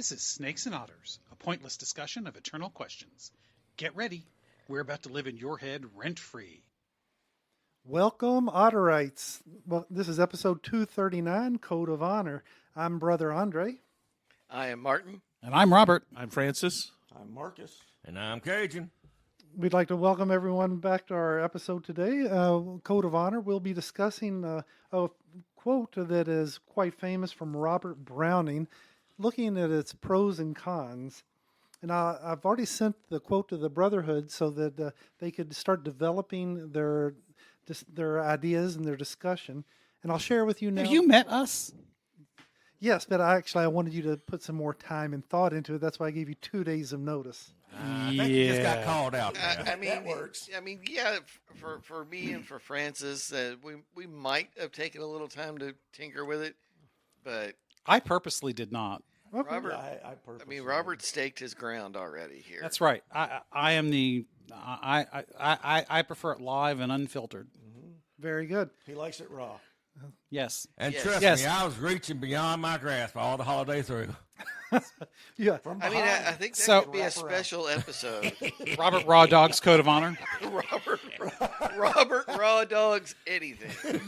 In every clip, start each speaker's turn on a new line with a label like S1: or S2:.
S1: This is Snakes and Otters, a pointless discussion of eternal questions. Get ready. We're about to live in your head rent-free.
S2: Welcome, Otterites. Well, this is episode 239, Code of Honor. I'm Brother Andre.
S3: I am Martin.
S1: And I'm Robert.
S4: I'm Francis.
S5: I'm Marcus.
S6: And I'm Cajun.
S2: We'd like to welcome everyone back to our episode today. Code of Honor. We'll be discussing a quote that is quite famous from Robert Browning, looking at its pros and cons. And I've already sent the quote to the Brotherhood so that they could start developing their ideas and their discussion. And I'll share with you now.
S1: Have you met us?
S2: Yes, but I wanted you to put some more time and thought into it. That's why I gave you 2 days of notice.
S6: I think you just got called out.
S3: I mean,
S5: that works.
S3: I mean, yeah. For me and for Francis, we might have taken a little time to tinker with it, but
S1: I purposely did not.
S2: Okay.
S3: Robert.
S5: I purposely
S3: Robert staked his ground already here.
S1: That's right. I am the. I prefer it live and unfiltered.
S2: Very good.
S5: He likes it raw.
S1: Yes.
S6: And
S3: Yes.
S6: trust
S1: Yes.
S6: me, I was reaching beyond my grasp all the holiday through.
S2: Yeah.
S5: From
S3: I mean,
S5: behind.
S3: I think that
S1: So-
S3: could be a special episode.
S1: Robert Raw Dog's Code of Honor.
S3: Robert Raw Dogs anything.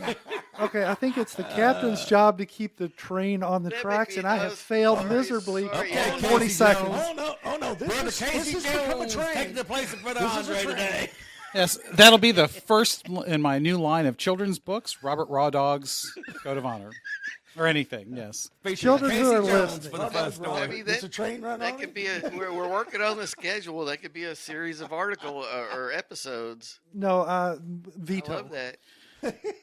S2: Okay, I think it's the captain's job to keep the train on the
S3: Let me
S2: tracks,
S3: be-
S2: and I
S3: I
S2: have
S3: was
S2: failed
S3: sorry,
S2: miserably
S3: sorry.
S2: in
S3: Okay,
S2: 20
S6: Casey
S2: seconds.
S6: Jones.
S5: Oh no!
S6: Brother Casey
S5: This has become a
S6: Jones
S5: train.
S6: taking the place of Brother
S5: This is a
S6: Andre
S5: train.
S6: today.
S1: Yes, that'll be the first in my new line of children's books, Robert Raw Dog's Code of Honor. Or anything, yes.
S6: Featuring
S2: Children who
S6: Casey
S2: are
S6: Jones
S2: listening.
S6: for the first
S3: I
S6: story.
S3: mean,
S5: There's a train run
S3: that
S5: on
S3: could
S5: it?
S3: be we're working on the schedule. That could be a series of article or episodes.
S2: No,
S3: I
S2: veto.
S3: love that.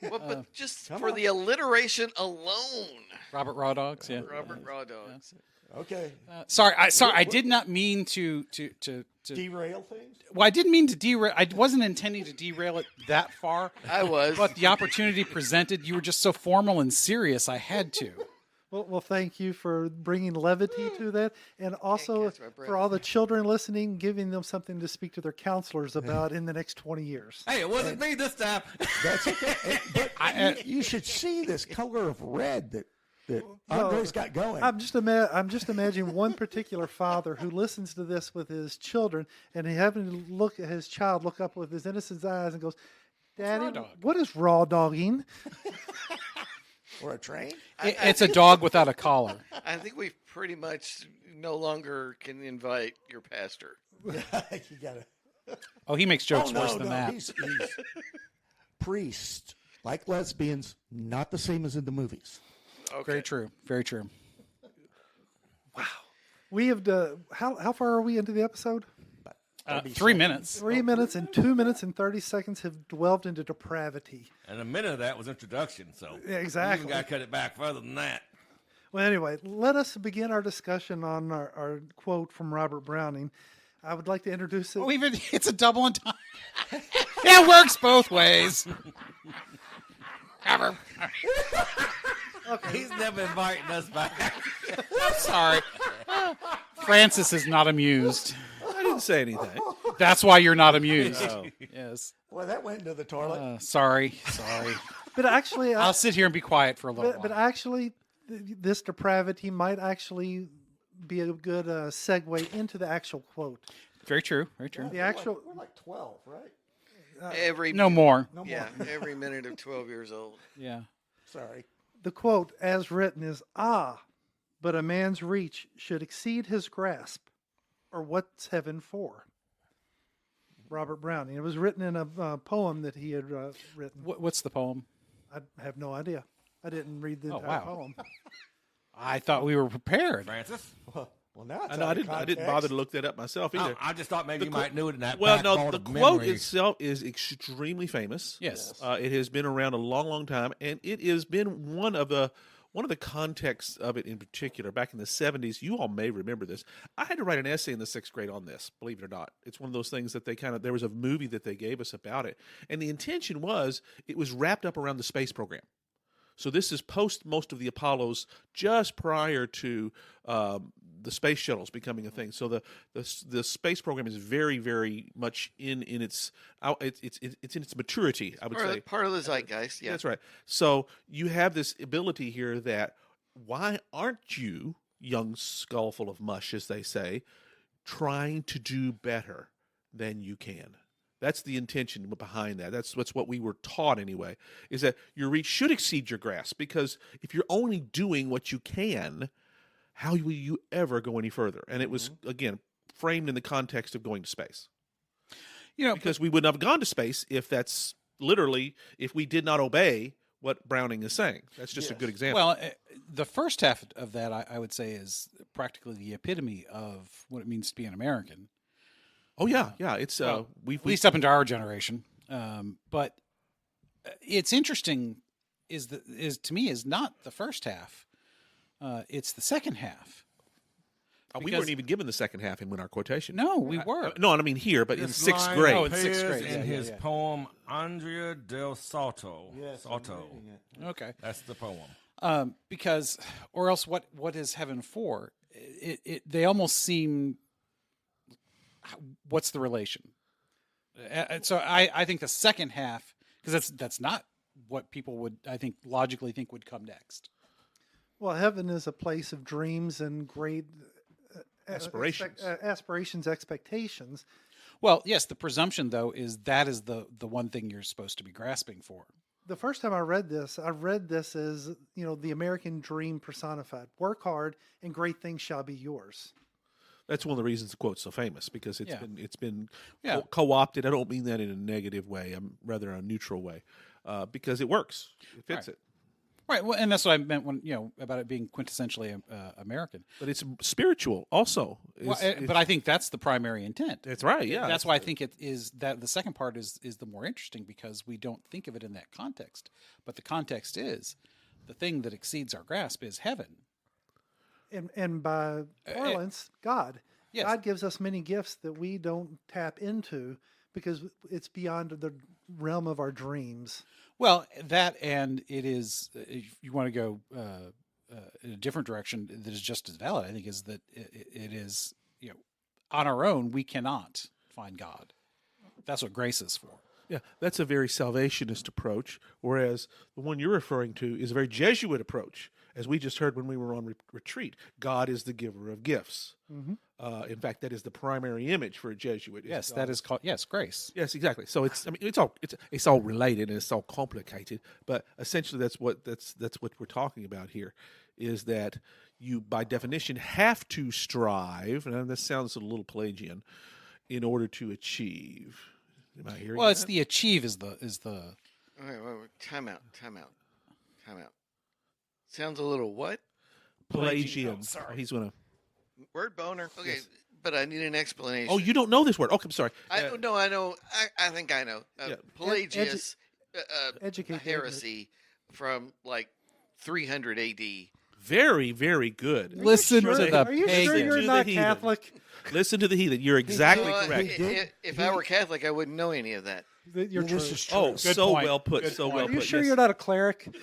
S3: Well, but just
S5: come
S3: for
S5: on.
S3: the alliteration alone,
S1: Robert Raw Dogs, yeah.
S3: Robert Raw Dogs.
S5: Okay.
S1: Sorry, I did not mean to.
S5: Derail things.
S1: Well, I didn't mean to derail. I wasn't intending to derail it that far.
S3: I was.
S1: But the opportunity presented, you were just so formal and serious, I had to.
S2: Well, thank you for bringing levity to that, and also
S3: catch my breath.
S2: for all the children listening, giving them something to speak to their counselors about in the next 20 years.
S6: Hey, it wasn't me this time.
S5: That's okay. But you should see this color of red that Andre's got going.
S2: I'm just imagining one particular father who listens to this with his children, and he having to look at his child, look up with his innocent eyes, and goes, "Daddy,
S1: raw dog?"
S2: what is raw dogging?"
S5: Or a train.
S1: It's a dog without a collar.
S3: I think we pretty much no longer can invite your pastor.
S5: You gotta.
S1: Oh, he makes jokes
S5: no,
S1: worse than that.
S5: He's priest, like lesbians, not the same as in the movies.
S3: Okay.
S1: Very true. Very true.
S2: We have how far are we into the episode?
S1: 3 minutes.
S2: 3 minutes and 2 minutes and 30 seconds have dwelled into depravity.
S6: And a minute of that was introduction, so
S2: Yeah, exactly.
S6: you got to cut it back further than that.
S2: Well, anyway, let us begin our discussion on our quote from Robert Browning. I would like to introduce it.
S1: Oh, it's a double entendre. It works both ways. Cover.
S6: He's never inviting us back.
S1: I'm sorry. Francis is not amused.
S4: I didn't say anything.
S1: That's why you're not amused. Yes.
S5: Well, that went into the toilet.
S1: Sorry.
S2: But actually,
S1: I'll sit here and be quiet for a little
S2: but
S1: while.
S2: actually, this depravity might actually be a good segue into the actual quote.
S1: Very true. Very true.
S2: The actual,
S5: We're like 12, right?
S3: Every
S1: No more.
S5: No more.
S3: Yeah, every minute of 12 years old.
S1: Yeah.
S5: Sorry.
S2: the quote as written is, but a man's reach should exceed his grasp, or what's heaven for? Robert Browning. It was written in a poem that he had written.
S1: What's the poem?
S2: I have no idea. I didn't read the
S1: Oh,
S2: entire
S1: wow.
S2: poem.
S1: I thought we were prepared.
S6: Francis?
S5: Well, now it's
S4: I know
S5: out
S4: I
S5: of
S4: didn't
S5: context.
S4: bother to look that up myself either.
S6: I just thought maybe you might know it in that
S4: Well,
S6: back
S4: no,
S6: vault
S4: the
S6: of
S4: quote
S6: memories.
S4: itself is extremely famous.
S1: Yes.
S4: It has been around a long, long time, and it has been one of the contexts of it in particular. Back in the 70s, you all may remember this. I had to write an essay in the 6th grade on this. Believe it or not, it's one of those things that there was a movie that they gave us about it, and the intention was it was wrapped up around the space program. So this is post most of the Apollos, just prior to the space shuttles becoming a thing. So the space program is very, very much in its in its maturity, I would say.
S3: Part of the zeitgeist, yeah.
S4: That's right. So you have this ability here that why aren't you young skull full of mush, as they say, trying to do better than you can. That's the intention behind that. That's what we were taught anyway, is that your reach should exceed your grasp, because if you're only doing what you can, how will you ever go any further? And it was, again, framed in the context of going to space. Because we wouldn't have gone to space if we did not obey what Browning is saying. That's just a good example.
S1: Well, the first half of that, I would say, is practically the epitome of what it means to be an American.
S4: Oh yeah, yeah. It's
S1: at least up into our generation. But it's interesting is to me is not the first half. It's the second half.
S4: We weren't even given the second half in our quotation.
S1: No, we were.
S4: No, I mean here, but in
S6: This
S4: sixth
S6: line
S4: grade.
S1: Oh, in sixth
S6: appears
S1: grade.
S6: in
S1: Yeah,
S6: his
S1: yeah.
S6: poem Andrea del Sarto.
S5: Yes, I'm
S6: Sarto.
S5: reading it.
S1: Okay.
S6: That's the poem.
S1: Because, or else, what is heaven for? They almost seem. What's the relation? And so I think the second half, because that's not what people would, I think, logically think would come next.
S2: Well, heaven is a place of dreams and great
S4: Aspirations.
S2: aspirations, expectations.
S1: Well, yes, the presumption though is that is the one thing you're supposed to be grasping for.
S2: The first time I read this as, the American dream personified. Work hard and great things shall be yours.
S4: That's one of the reasons the quote's so famous, because it's been
S1: Yeah.
S4: co-opted. I don't mean that in a negative way. I'm rather a neutral way, because it works. It fits it.
S1: Right. Well, and that's what I meant when about it being quintessentially American.
S4: But it's spiritual also.
S1: But I think that's the primary intent.
S4: That's right. Yeah.
S1: That's why I think it is that the second part is the more interesting, because we don't think of it in that context. But the context is the thing that exceeds our grasp is heaven.
S2: And by parlance, God.
S1: Yes.
S2: God gives us many gifts that we don't tap into because it's beyond the realm of our dreams.
S1: Well, that, and it is, if you want to go in a different direction that is just as valid, I think, is that it is, on our own, we cannot find God. That's what grace is for.
S4: Yeah, that's a very salvationist approach, whereas the one you're referring to is a very Jesuit approach, as we just heard when we were on retreat. God is the giver of gifts.
S2: Mm-hmm.
S4: In fact, that is the primary image for a Jesuit.
S1: Yes,
S4: God.
S1: that is called grace.
S4: Yes, exactly. So it's all related and it's all complicated, but essentially that's what we're talking about here, is that you by definition have to strive, and this sounds a little Pelagian, in order to achieve. Am I hearing?
S1: Well, it's
S4: that?
S1: the achieve is the.
S3: Wait. Time out. Sounds a little what?
S4: Pelagian.
S1: Oh, sorry.
S4: He's gonna.
S3: Word boner. Okay, but I need an explanation.
S4: Oh, you don't know this word? Okay, I'm sorry.
S3: I don't know. I know. I think I know.
S4: Yeah.
S3: Pelagius,
S2: Educate
S3: a heresy from like 300 A.D.
S4: Very, very good.
S1: Listen
S2: Sure?
S1: to the
S2: Are you sure
S1: pagan.
S2: you're
S4: To the
S2: not
S4: heathen.
S2: Catholic?
S4: Listen to the heathen. You're exactly
S3: Well,
S4: correct.
S3: if I were Catholic, I wouldn't know any of that.
S2: You're true.
S5: This is true.
S4: Oh,
S1: Good
S4: so
S1: point.
S4: well put.
S1: Good
S4: So
S1: point.
S4: well
S2: Are you
S4: put.
S2: sure
S4: yes.
S2: you're not a cleric?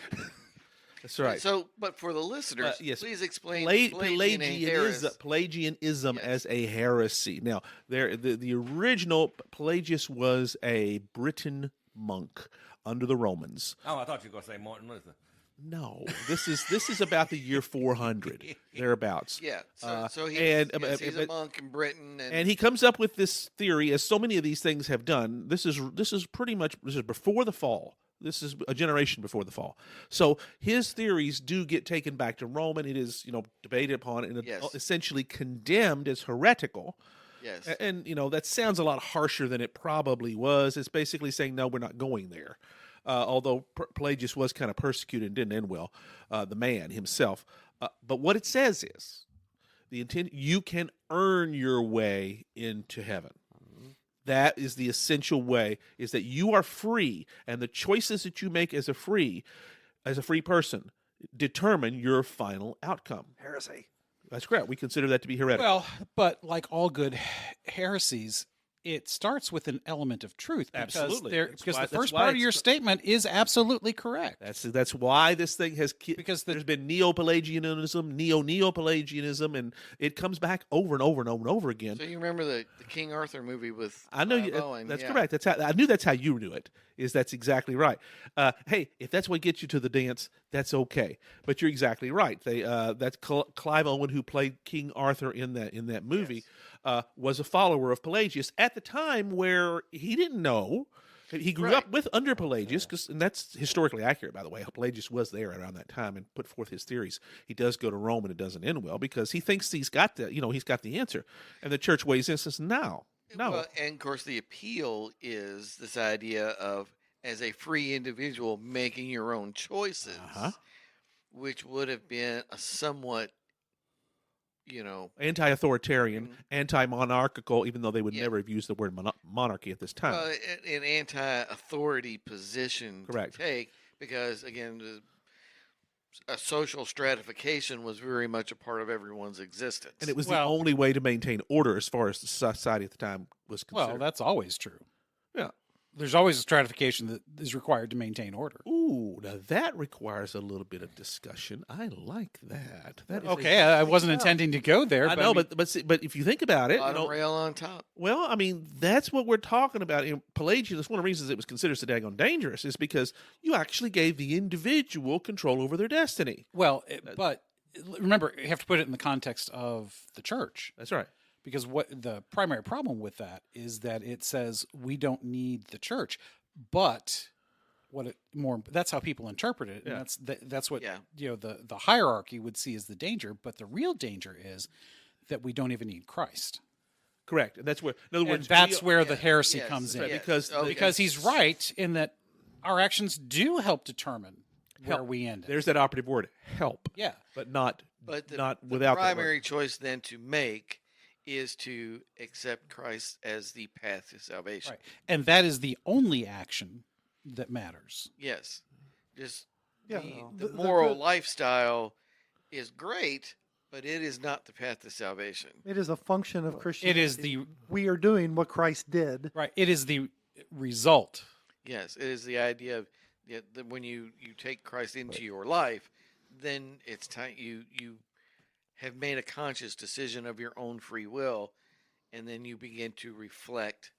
S4: That's right.
S3: So, but for the listeners,
S4: Yes.
S3: please explain
S4: Pelagianism
S3: Yes.
S4: as a heresy. Now, the original Pelagius was a Briton monk under the Romans.
S6: Oh, I thought you were going to say Martin Luther.
S4: No, this is about the year 400 thereabouts.
S3: Yeah. So he's,
S4: and
S3: he's a monk in Britain,
S4: and he comes up with this theory, as so many of these things have done. This is before the fall. This is a generation before the fall. So his theories do get taken back to Rome, and it is debated upon and
S3: Yes.
S4: essentially condemned as heretical.
S3: yes,
S4: And that sounds a lot harsher than it probably was. It's basically saying, no, we're not going there. Although Pelagius was kind of persecuted and didn't end well, the man himself. But what it says is, the intent, you can earn your way into heaven. That is the essential way, is that you are free, and the choices that you make as a free person determine your final outcome.
S2: Heresy.
S4: That's correct. We consider that to be heretical.
S1: Well, but like all good heresies, it starts with an element of truth. Because
S4: Absolutely.
S1: because the
S4: That's
S1: first
S4: why
S1: part of
S4: it's
S1: your
S4: co-
S1: statement is absolutely correct.
S4: That's why this thing has
S1: Because
S4: there's been neo-Pelagianism, neo-Pelagianism, and it comes back over and over and over and over again.
S3: So you remember the King Arthur movie with
S4: I know you.
S3: Clive Owen?
S4: That's
S3: Yeah.
S4: correct. I knew that's how you knew it. That's exactly right. Hey, if that's what gets you to the dance, that's okay. But you're exactly right. That's Clive Owen, who played King Arthur in that movie, was a follower of Pelagius at the time where he didn't know. He grew up under Pelagius, and that's historically accurate, by the way. Pelagius was there around that time and put forth his theories. He does go to Rome, and it doesn't end well because he thinks he's got the answer, and the church weighs in and says, No.
S3: Well, and of course, the appeal is this idea of, as a free individual, making your own choices, which would have been a somewhat,
S4: anti-authoritarian, anti-monarchical, even though they would never have used the word monarchy at this time.
S3: an anti-authority position
S4: Correct.
S3: to take, because again, a social stratification was very much a part of everyone's existence.
S4: And it was the only way to maintain order as far as the society at the time was concerned.
S1: Well, that's always true.
S4: Yeah.
S1: There's always a stratification that is required to maintain order.
S4: Ooh, now that requires a little bit of discussion. I like that. That is
S1: Okay, I wasn't intending to go there.
S4: I know, but if you think about it,
S3: bottom rail on top.
S4: well, I mean, that's what we're talking about. In Pelagianism, one of the reasons it was considered so daggone dangerous is because you actually gave the individual control over their destiny.
S1: Well, but remember, you have to put it in the context of the church.
S4: That's right.
S1: Because what the primary problem with that is that it says we don't need the church, but that's how people interpret it, and that's what the hierarchy would see as the danger. But the real danger is that we don't even need Christ.
S4: Correct, and that's where, in other words,
S1: that's where the heresy comes in,
S4: because
S1: he's right in that our actions do help determine where we end.
S4: There's that operative word, help.
S1: Yeah,
S4: but not
S3: the
S4: without
S3: primary choice then to make is to accept Christ as the path to salvation.
S1: Right. And that is the only action that matters.
S3: Yes. Just
S2: Yeah,
S3: the moral lifestyle is great, but it is not the path to salvation.
S2: It is a function of Christianity.
S1: It is
S2: we are doing what Christ did.
S1: Right. It is the result.
S3: Yes, it is the idea of that when you take Christ into your life, then it's time you have made a conscious decision of your own free will, and then you begin to reflect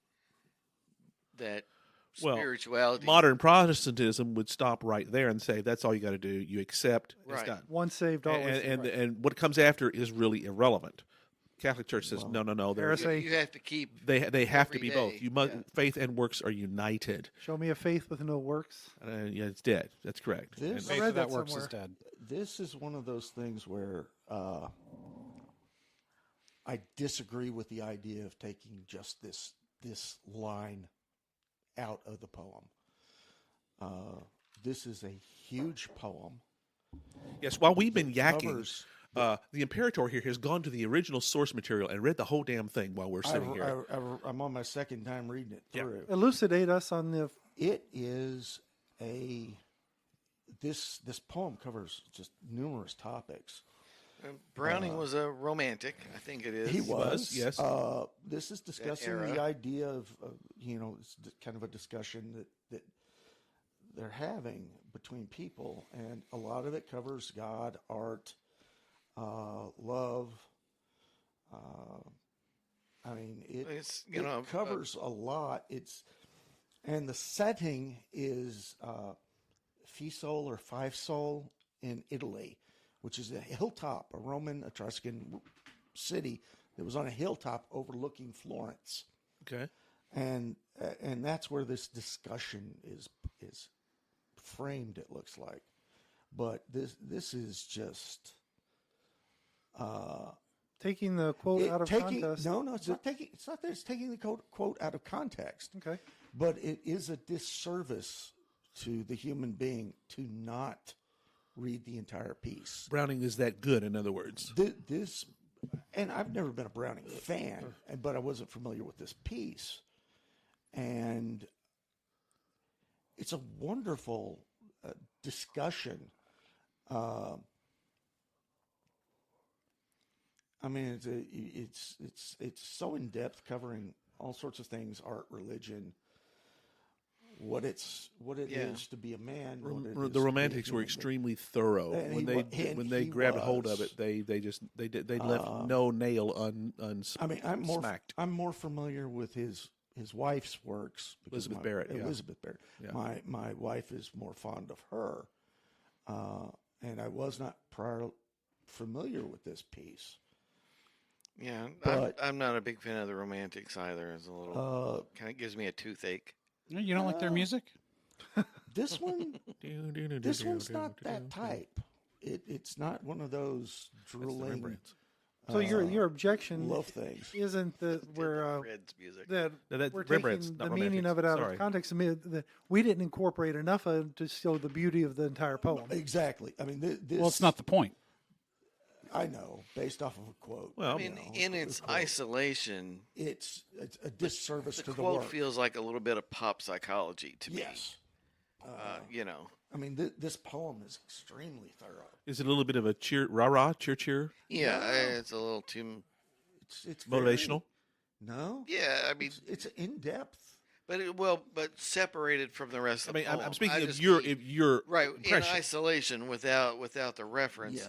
S3: that spirituality.
S4: Modern Protestantism would stop right there and say, that's all you got to do. You accept. It's done.
S2: Once saved, always saved.
S4: And what comes after is really irrelevant. Catholic Church says, no.
S2: Heresy.
S3: You have to keep.
S4: They have to be
S3: day.
S4: both. You must faith and works are united.
S2: Show me a faith with no works.
S4: It's dead. That's correct.
S5: This-
S1: Faith
S2: read
S1: without
S2: that
S1: works
S2: somewhere.
S1: is dead.
S5: This is one of those things where I disagree with the idea of taking just this line out of the poem. This is a huge poem.
S4: Yes, while we've been yakking,
S5: Covers-
S4: the Imperator here has gone to the original source material and read the whole damn thing while we're sitting here.
S5: I'm on my second time reading it through.
S2: Elucidate us on the.
S5: It is this poem covers just numerous topics.
S3: Browning was a romantic, I think it is.
S5: He was,
S4: yes.
S5: This is discussing
S3: era.
S5: the idea of it's kind of a discussion that they're having between people, and a lot of it covers God, art, love. I mean, it covers a lot. And the setting is Fiesole or Fiesole in Italy, which is a hilltop, a Roman Etruscan city that was on a hilltop overlooking Florence.
S4: Okay.
S5: And that's where this discussion is framed, it looks like. But this is just
S2: Taking the quote out of context.
S5: No, it's not taking. It's not that it's taking the quote out of context.
S2: Okay.
S5: But it is a disservice to the human being to not read the entire piece.
S4: Browning is that good, in other words.
S5: This, and I've never been a Browning fan, but I wasn't familiar with this piece, and it's a wonderful discussion. I mean, it's so in depth, covering all sorts of things, art, religion, what it is to be a man.
S4: The Romantics were extremely thorough
S5: And
S4: when they grabbed a hold of it. They left no nail
S5: I mean,
S4: unsmacked.
S5: I'm more familiar with his wife's works.
S4: Elizabeth Barrett. Yeah.
S5: Elizabeth Barrett.
S4: Yeah.
S5: My wife is more fond of her, and I was not prior familiar with this piece.
S3: Yeah,
S5: But-
S3: I'm not a big fan of the Romantics either. It's a little kind of gives me a toothache.
S1: You don't like their music?
S5: This one's not that type. It's not one of those drooling
S4: Rembrandt's.
S2: So your objection
S5: love things.
S2: isn't that we're
S3: Red's music.
S2: that
S4: No, that's
S2: we're
S4: Rembrandt's,
S2: taking
S4: not
S2: the meaning
S4: Romantics.
S2: of it out
S4: Sorry.
S2: of context. I mean, that we didn't incorporate enough of it to show the beauty of the entire poem.
S5: Exactly. I mean, this.
S1: Well, it's not the point.
S5: I know, based off of a quote.
S4: Well,
S3: I mean, in its isolation,
S5: it's a disservice
S3: the
S5: to the
S3: quote
S5: work.
S3: feels like a little bit of pop psychology to me.
S5: Yes.
S3: You know,
S5: I mean, this poem is extremely thorough.
S4: Is it a little bit of a cheer, rah-rah, cheer?
S3: yeah, it's a little too.
S5: It's
S4: Motivational?
S5: No.
S3: Yeah, I mean,
S5: It's in depth.
S3: but separated from the rest
S4: I
S3: of the
S4: mean,
S3: poem.
S4: I'm speaking
S3: I
S4: of
S3: just
S4: your
S3: mean- right in
S4: impression.
S3: isolation without the reference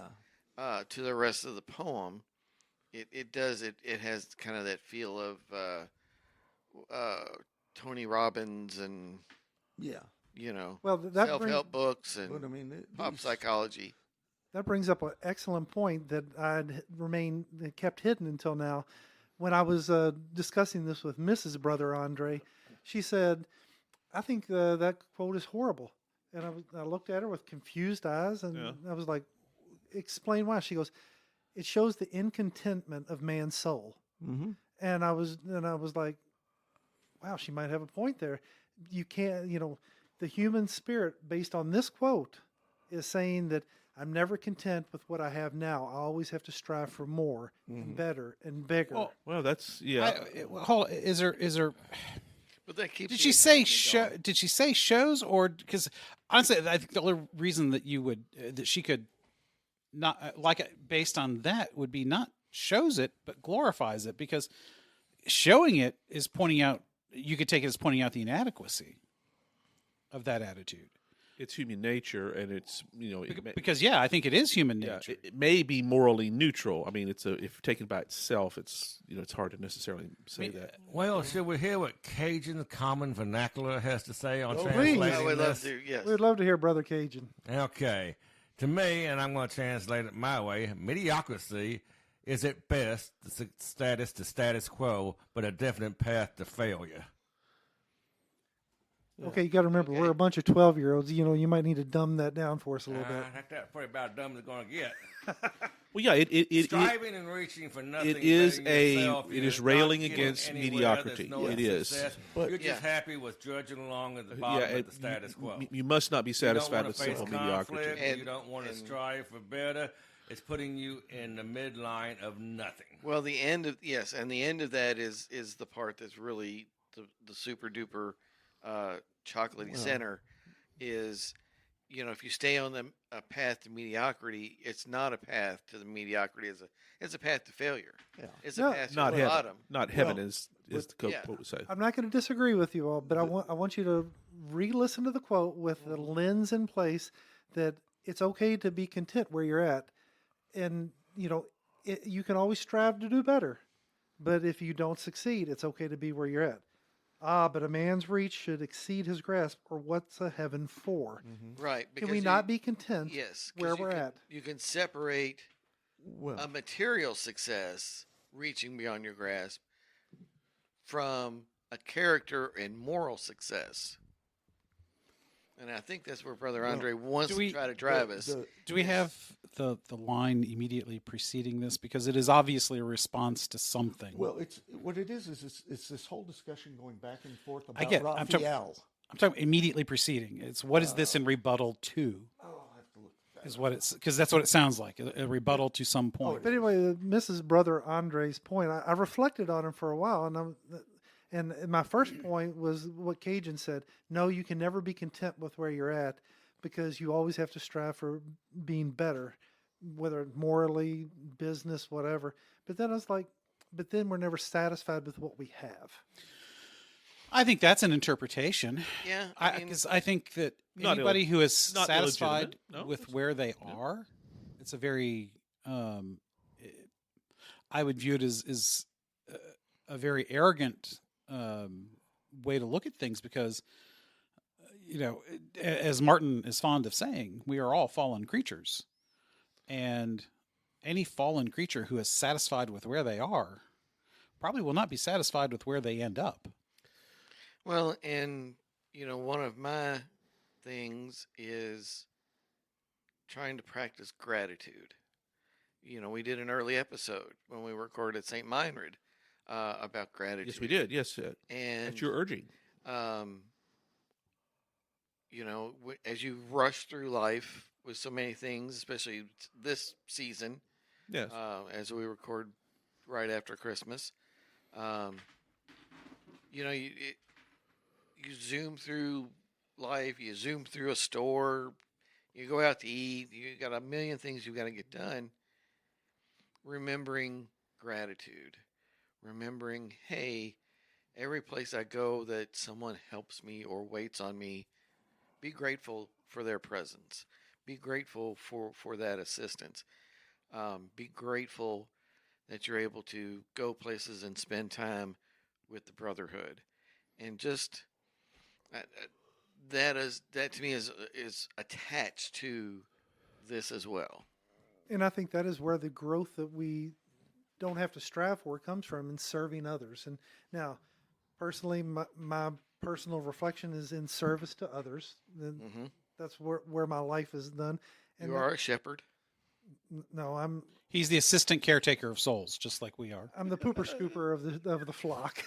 S5: Yeah.
S3: to the rest of the poem. It has kind of that feel of Tony Robbins and
S5: Yeah.
S2: Well, that
S3: self-help books and
S5: But I mean,
S3: pop psychology.
S2: That brings up an excellent point that I'd kept hidden until now. When I was discussing this with Mrs. Brother Andre, she said, "I think that quote is horrible." And I looked at her with confused eyes, and
S4: Yeah.
S2: I was like, "Explain why?" She goes, "It shows the incontentment of man's soul."
S5: Mm-hmm.
S2: And I was like, "Wow, she might have a point there." You can't, the human spirit, based on this quote, is saying that I'm never content with what I have now. I always have to strive for more and better and bigger.
S4: Well, that's
S1: Hold. Is there?
S3: But that keeps.
S1: Did
S3: the
S1: she say
S3: excitement going.
S1: Did she say shows, or because honestly, I think the only reason that you would that she could not like it based on that would be not shows it, but glorifies it, because showing it is pointing out. You could take it as pointing out the inadequacy of that attitude.
S4: it's human nature, and it's it may,
S1: Because I think it is human
S4: yeah,
S1: nature.
S4: it may be morally neutral. I mean, if taken by itself, it's it's hard to necessarily say that.
S6: Well, should we hear what Cajun common vernacular has to say on
S2: please.
S6: translating
S3: I would love
S6: this?
S3: to. Yes.
S2: We'd love to hear Brother Cajun.
S6: Okay. To me, and I'm going to translate it my way, mediocrity is at best the status quo, but a definite path to failure.
S2: Okay, you got to remember, we're a bunch of 12-year-olds. You might need to dumb that down for us a little bit.
S6: That's pretty about dumb as it's going to get.
S4: Well, yeah, it
S6: Striving and reaching for nothing.
S4: it is
S6: better than yourself,
S4: it is
S6: you're
S4: railing
S6: not getting
S4: against
S6: anywhere,
S4: mediocrity.
S6: there's no
S4: It is.
S6: success.
S5: But-
S6: You're just happy with drudging along at the
S4: Yeah,
S6: bottom of the status quo.
S4: You must not be satisfied
S6: you don't
S4: with
S6: want to face
S4: simple mediocrity.
S6: conflict,
S3: And-
S6: you don't want to
S3: and-
S6: strive for better. It's putting you in the midline of nothing.
S3: Well, the end of that is the part that's really the super duper chocolatey center. Is if you stay on a path to mediocrity, it's not a path to the mediocrity. It's a path to failure.
S5: Yeah.
S3: It's
S2: No.
S3: a path to
S4: Not
S3: the
S4: heaven.
S3: bottom.
S4: Not heaven
S5: Well,
S4: is the quote
S3: yeah.
S4: would say.
S2: I'm not going to disagree with you all, but I want you to re-listen to the quote with the lens in place that it's okay to be content where you're at. And, you can always strive to do better. But if you don't succeed, it's okay to be where you're at. But a man's reach should exceed his grasp, or what's a heaven for?
S3: Right.
S2: Can we
S3: because
S2: not be content
S3: Yes. 'cause
S2: where
S3: you
S2: we're
S3: can-
S2: at?
S3: You can separate
S5: Well,
S3: a material success reaching beyond your grasp from a character and moral success. And I think that's where Brother Andre wants
S1: do we-
S3: to try to drive us.
S1: Do we have the line immediately preceding this? Because it is obviously a response to something.
S5: well, it's what it is it's this whole discussion going back and forth about
S1: I get it. I'm
S5: Raphael.
S1: I'm talking immediately preceding. It's what is this in rebuttal to?
S5: Oh, I have to look at that.
S1: Is what it's because that's what it sounds like, a rebuttal to some point.
S2: But anyway, Mrs. Brother Andre's point, I reflected on him for a while, and my first point was what Cajun said. No, you can never be content with where you're at, because you always have to strive for being better, whether morally, business, whatever. But then I was like, but then we're never satisfied with what we have.
S1: I think that's an interpretation.
S3: Yeah,
S1: Because I think that
S4: Not
S1: anybody who is
S4: not
S1: satisfied
S4: illegitimate. No,
S1: with
S4: it's-
S1: where they
S4: yeah.
S1: are, it's a very, I would view it as a very arrogant way to look at things because, as Martin is fond of saying, we are all fallen creatures. And any fallen creature who is satisfied with where they are probably will not be satisfied with where they end up.
S3: Well, and one of my things is trying to practice gratitude. We did an early episode when we recorded St. Meinrad about gratitude.
S4: Yes, we did. Yes,
S3: And
S4: at your urging.
S3: As you rush through life with so many things, especially this season,
S4: Yes.
S3: as we record right after Christmas, you zoom through life, you zoom through a store, you go out to eat, you got a million things you've got to get done. Remembering gratitude, remembering, hey, every place I go that someone helps me or waits on me, be grateful for their presence. Be grateful for that assistance. Be grateful that you're able to go places and spend time with the brotherhood. And just that to me is attached to this as well.
S2: And I think that is where the growth that we don't have to strive for comes from in serving others. And now, personally, my personal reflection is in service to others. And that's where my life is done. And
S3: you are a shepherd.
S2: No,
S1: He's the assistant caretaker of souls, just like we are.
S2: I'm the pooper scooper of the flock.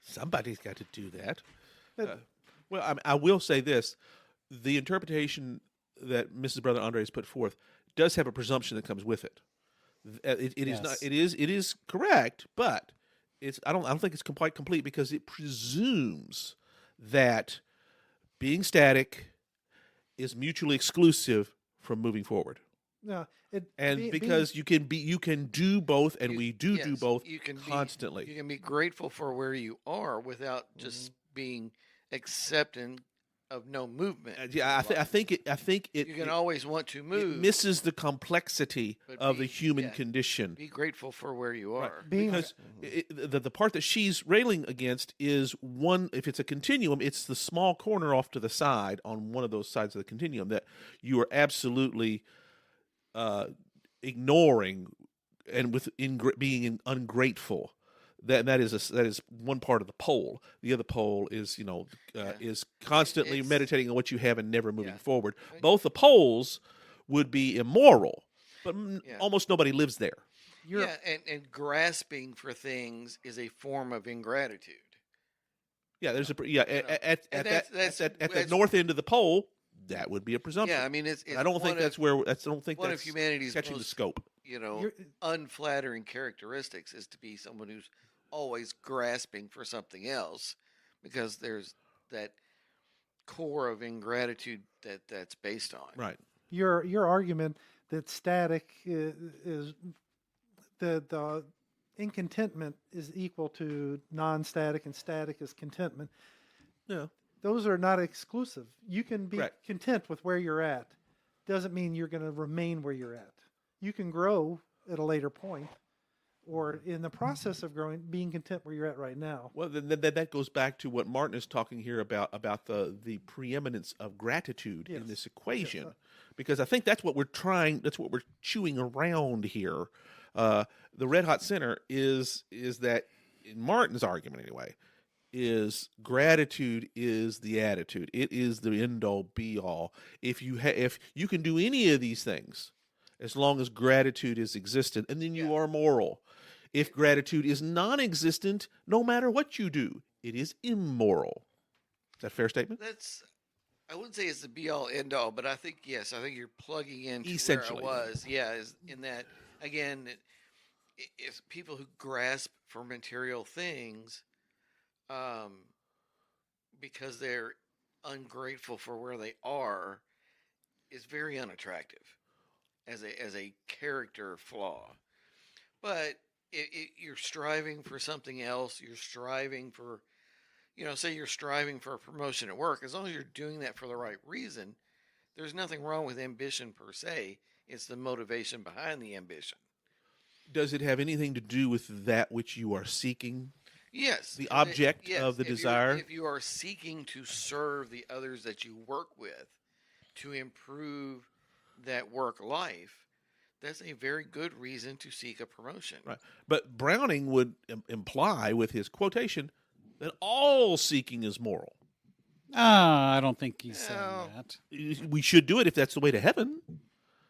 S4: Somebody's got to do that. Well, I will say this: the interpretation that Mrs. Brother Andre has put forth does have a presumption that comes with it. It is not. It is correct, but I don't think it's quite complete because it presumes that being static is mutually exclusive from moving forward.
S2: Yeah,
S4: because you can do both, and we do both
S3: you can
S4: constantly.
S3: You can be grateful for where you are without just being accepting of no movement.
S4: I think it.
S3: You can always want to move.
S4: It misses the complexity of the human condition.
S3: Be grateful for where you are.
S4: Right. Because the part that she's railing against is one. If it's a continuum, it's the small corner off to the side on one of those sides of the continuum that you are absolutely ignoring, and being ungrateful. That is one part of the pole. The other pole is is constantly meditating on what you have and never moving forward. Both the poles would be immoral, but almost nobody lives there.
S3: And grasping for things is a form of ingratitude.
S4: Yeah, there's at the north end of the pole. That would be a presumption.
S3: Yeah, I mean,
S4: I don't think that's where. I don't think
S3: one
S4: that's
S3: of humanity's
S4: catching
S3: most,
S4: the scope.
S3: Unflattering characteristics is to be someone who's always grasping for something else, because there's that core of ingratitude that's based on.
S4: Right.
S2: Your argument that static is the incontentment is equal to non-static and static is contentment.
S4: Yeah.
S2: Those are not exclusive. You can be
S4: Correct.
S2: content with where you're at. Doesn't mean you're going to remain where you're at. You can grow at a later point, or in the process of growing, being content where you're at right now.
S4: Well, then that goes back to what Martin is talking here about the preeminence of gratitude in this equation, because I think that's what we're chewing around here. The red hot center is that, in Martin's argument anyway, is gratitude is the attitude. It is the end all be all. If you can do any of these things, as long as gratitude is existent, and then you are moral. If gratitude is non-existent, no matter what you do, it is immoral. Is that a fair statement?
S3: I wouldn't say it's the be all end all, but I think you're plugging into
S4: Essentially.
S3: where I was. Yeah, is in that again, if people who grasp for material things, because they're ungrateful for where they are, is very unattractive as a character flaw. But you're striving for something else. You're striving for, say you're striving for a promotion at work. As long as you're doing that for the right reason, there's nothing wrong with ambition per se. It's the motivation behind the ambition.
S4: Does it have anything to do with that which you are seeking?
S3: Yes.
S4: The object
S3: yes,
S4: of the
S3: if
S4: desire?
S3: If you are seeking to serve the others that you work with to improve that work life, that's a very good reason to seek a promotion.
S4: Right. But Browning would imply with his quotation that all seeking is moral.
S1: I don't think he's saying that.
S4: We should do it if that's the way to heaven.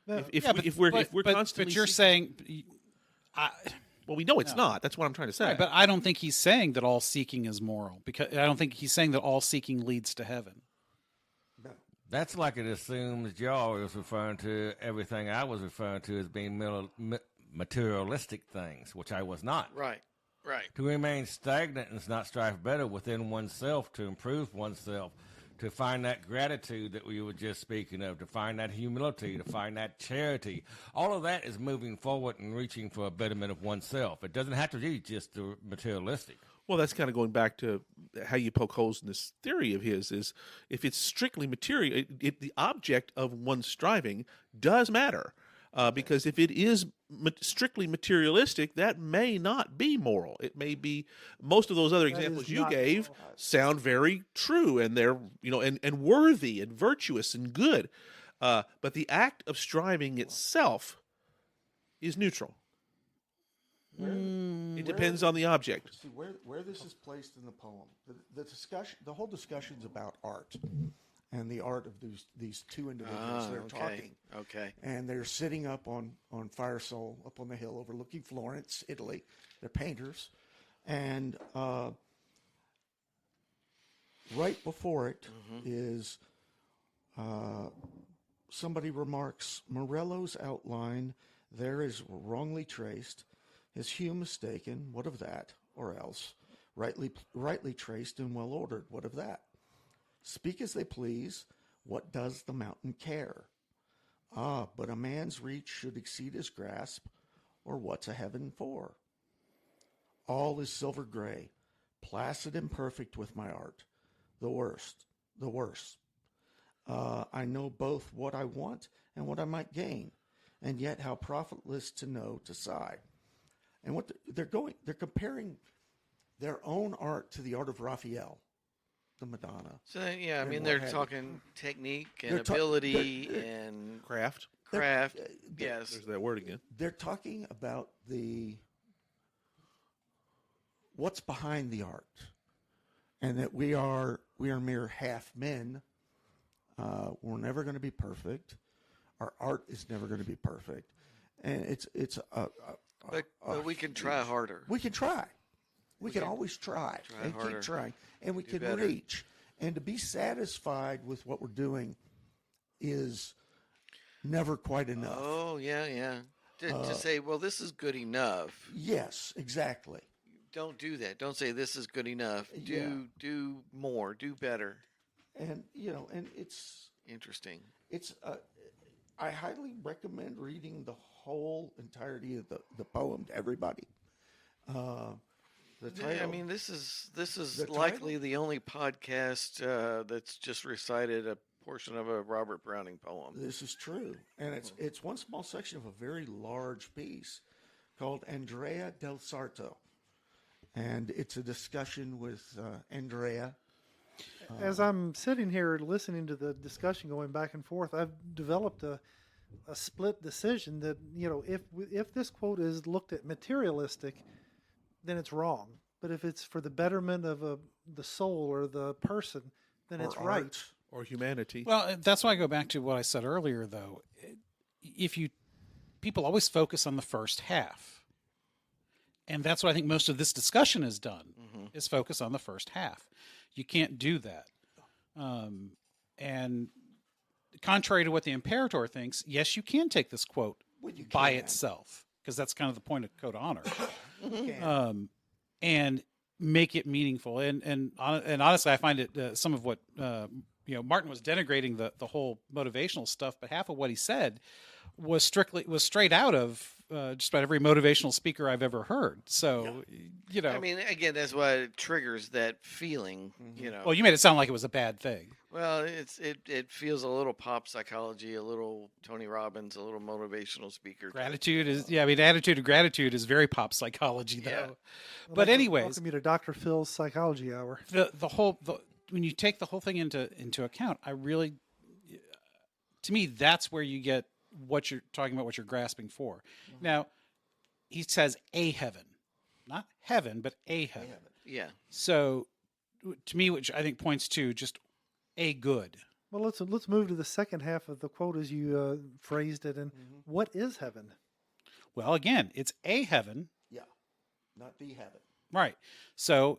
S4: If we're constantly.
S1: But you're
S4: seeking,
S1: saying.
S4: Well, we know it's not. That's what I'm trying to say.
S1: Right, but I don't think he's saying that all seeking is moral, because I don't think he's saying that all seeking leads to heaven.
S6: That's like it assumes y'all was referring to everything I was referring to as being materialistic things, which I was not.
S3: Right.
S6: To remain stagnant and not strive better within oneself, to improve oneself, to find that gratitude that we were just speaking of, to find that humility, to find that charity. All of that is moving forward and reaching for a betterment of oneself. It doesn't have to be just the materialistic.
S4: Well, that's kind of going back to how you poke holes in this theory of his, is if it's strictly material, the object of one's striving does matter. Because if it is strictly materialistic, that may not be moral. It may be, most of those other examples you gave sound very true, and they're, and worthy and virtuous and good. But the act of striving itself is neutral. It depends on the object.
S5: See where this is placed in the poem. The discussion, the whole discussion's about art and the art of these two individuals. They're talking.
S3: Okay.
S5: And they're sitting up on Fire Soul, up on the hill overlooking Florence, Italy. They're painters. And right before it is somebody remarks, Morello's outline there is wrongly traced, his hue mistaken, what of that? Or else, rightly traced and well ordered, what of that? Speak as they please, what does the mountain care? But a man's reach should exceed his grasp, or what's a heaven for? All is silver gray, placid and perfect with my art, the worst. I know both what I want and what I might gain, and yet how profitless to know to sigh. And what they're comparing their own art to the art of Raphael, the Madonna.
S3: So yeah, I mean they're talking technique and ability and
S4: craft.
S3: Yes,
S4: there's that word again.
S5: They're talking about what's behind the art, and that we are mere half men. We're never going to be perfect. Our art is never going to be perfect, and but
S3: we can try harder.
S5: We can try. We can always try and
S3: harder.
S5: keep trying, and we can
S3: better.
S5: reach. And to be satisfied with what we're doing is never quite enough.
S3: Oh yeah. To say, well, this is good enough.
S5: Yes, exactly.
S3: Don't do that. Don't say this is good enough. Do more. Do better.
S5: And and it's
S3: interesting.
S5: It's I highly recommend reading the whole entirety of the poem to everybody. The title,
S3: I mean, this is likely the only podcast that's just recited a portion of a Robert Browning poem.
S5: This is true, and it's one small section of a very large piece called Andrea del Sarto, and it's a discussion with Andrea.
S2: As I'm sitting here listening to the discussion going back and forth, I've developed a split decision that if this quote is looked at materialistic, then it's wrong. But if it's for the betterment of the soul or the person, then it's right.
S4: Or humanity.
S1: Well, that's why I go back to what I said earlier, though. People always focus on the first half. And that's what I think most of this discussion has done, is focus on the first half. You can't do that. And contrary to what the Imperator thinks, yes, you can take this quote by itself, because that's kind of the point of code of honor, and make it meaningful. And honestly, I find it some of what Martin was denigrating the whole motivational stuff, but half of what he said was straight out of just about every motivational speaker I've ever heard. So, you know,
S3: I mean, again, that's why it triggers that feeling. You know,
S1: well, you made it sound like it was a bad thing.
S3: well, it feels a little pop psychology, a little Tony Robbins, a little motivational speaker.
S1: Gratitude is, yeah, I mean, attitude of gratitude is very pop psychology, though.
S3: Yeah.
S1: But anyways,
S2: welcome you to Dr. Phil's Psychology Hour.
S1: When you take the whole thing into account, to me, that's where you get what you're talking about, what you're grasping for. Now, he says a heaven, not heaven, but a heaven.
S3: Yeah.
S1: So, to me, which I think points to just a good.
S2: Well, let's move to the second half of the quote as you phrased it. And what is heaven?
S1: Well, again, it's a heaven.
S5: Yeah, not the heaven.
S1: Right. So,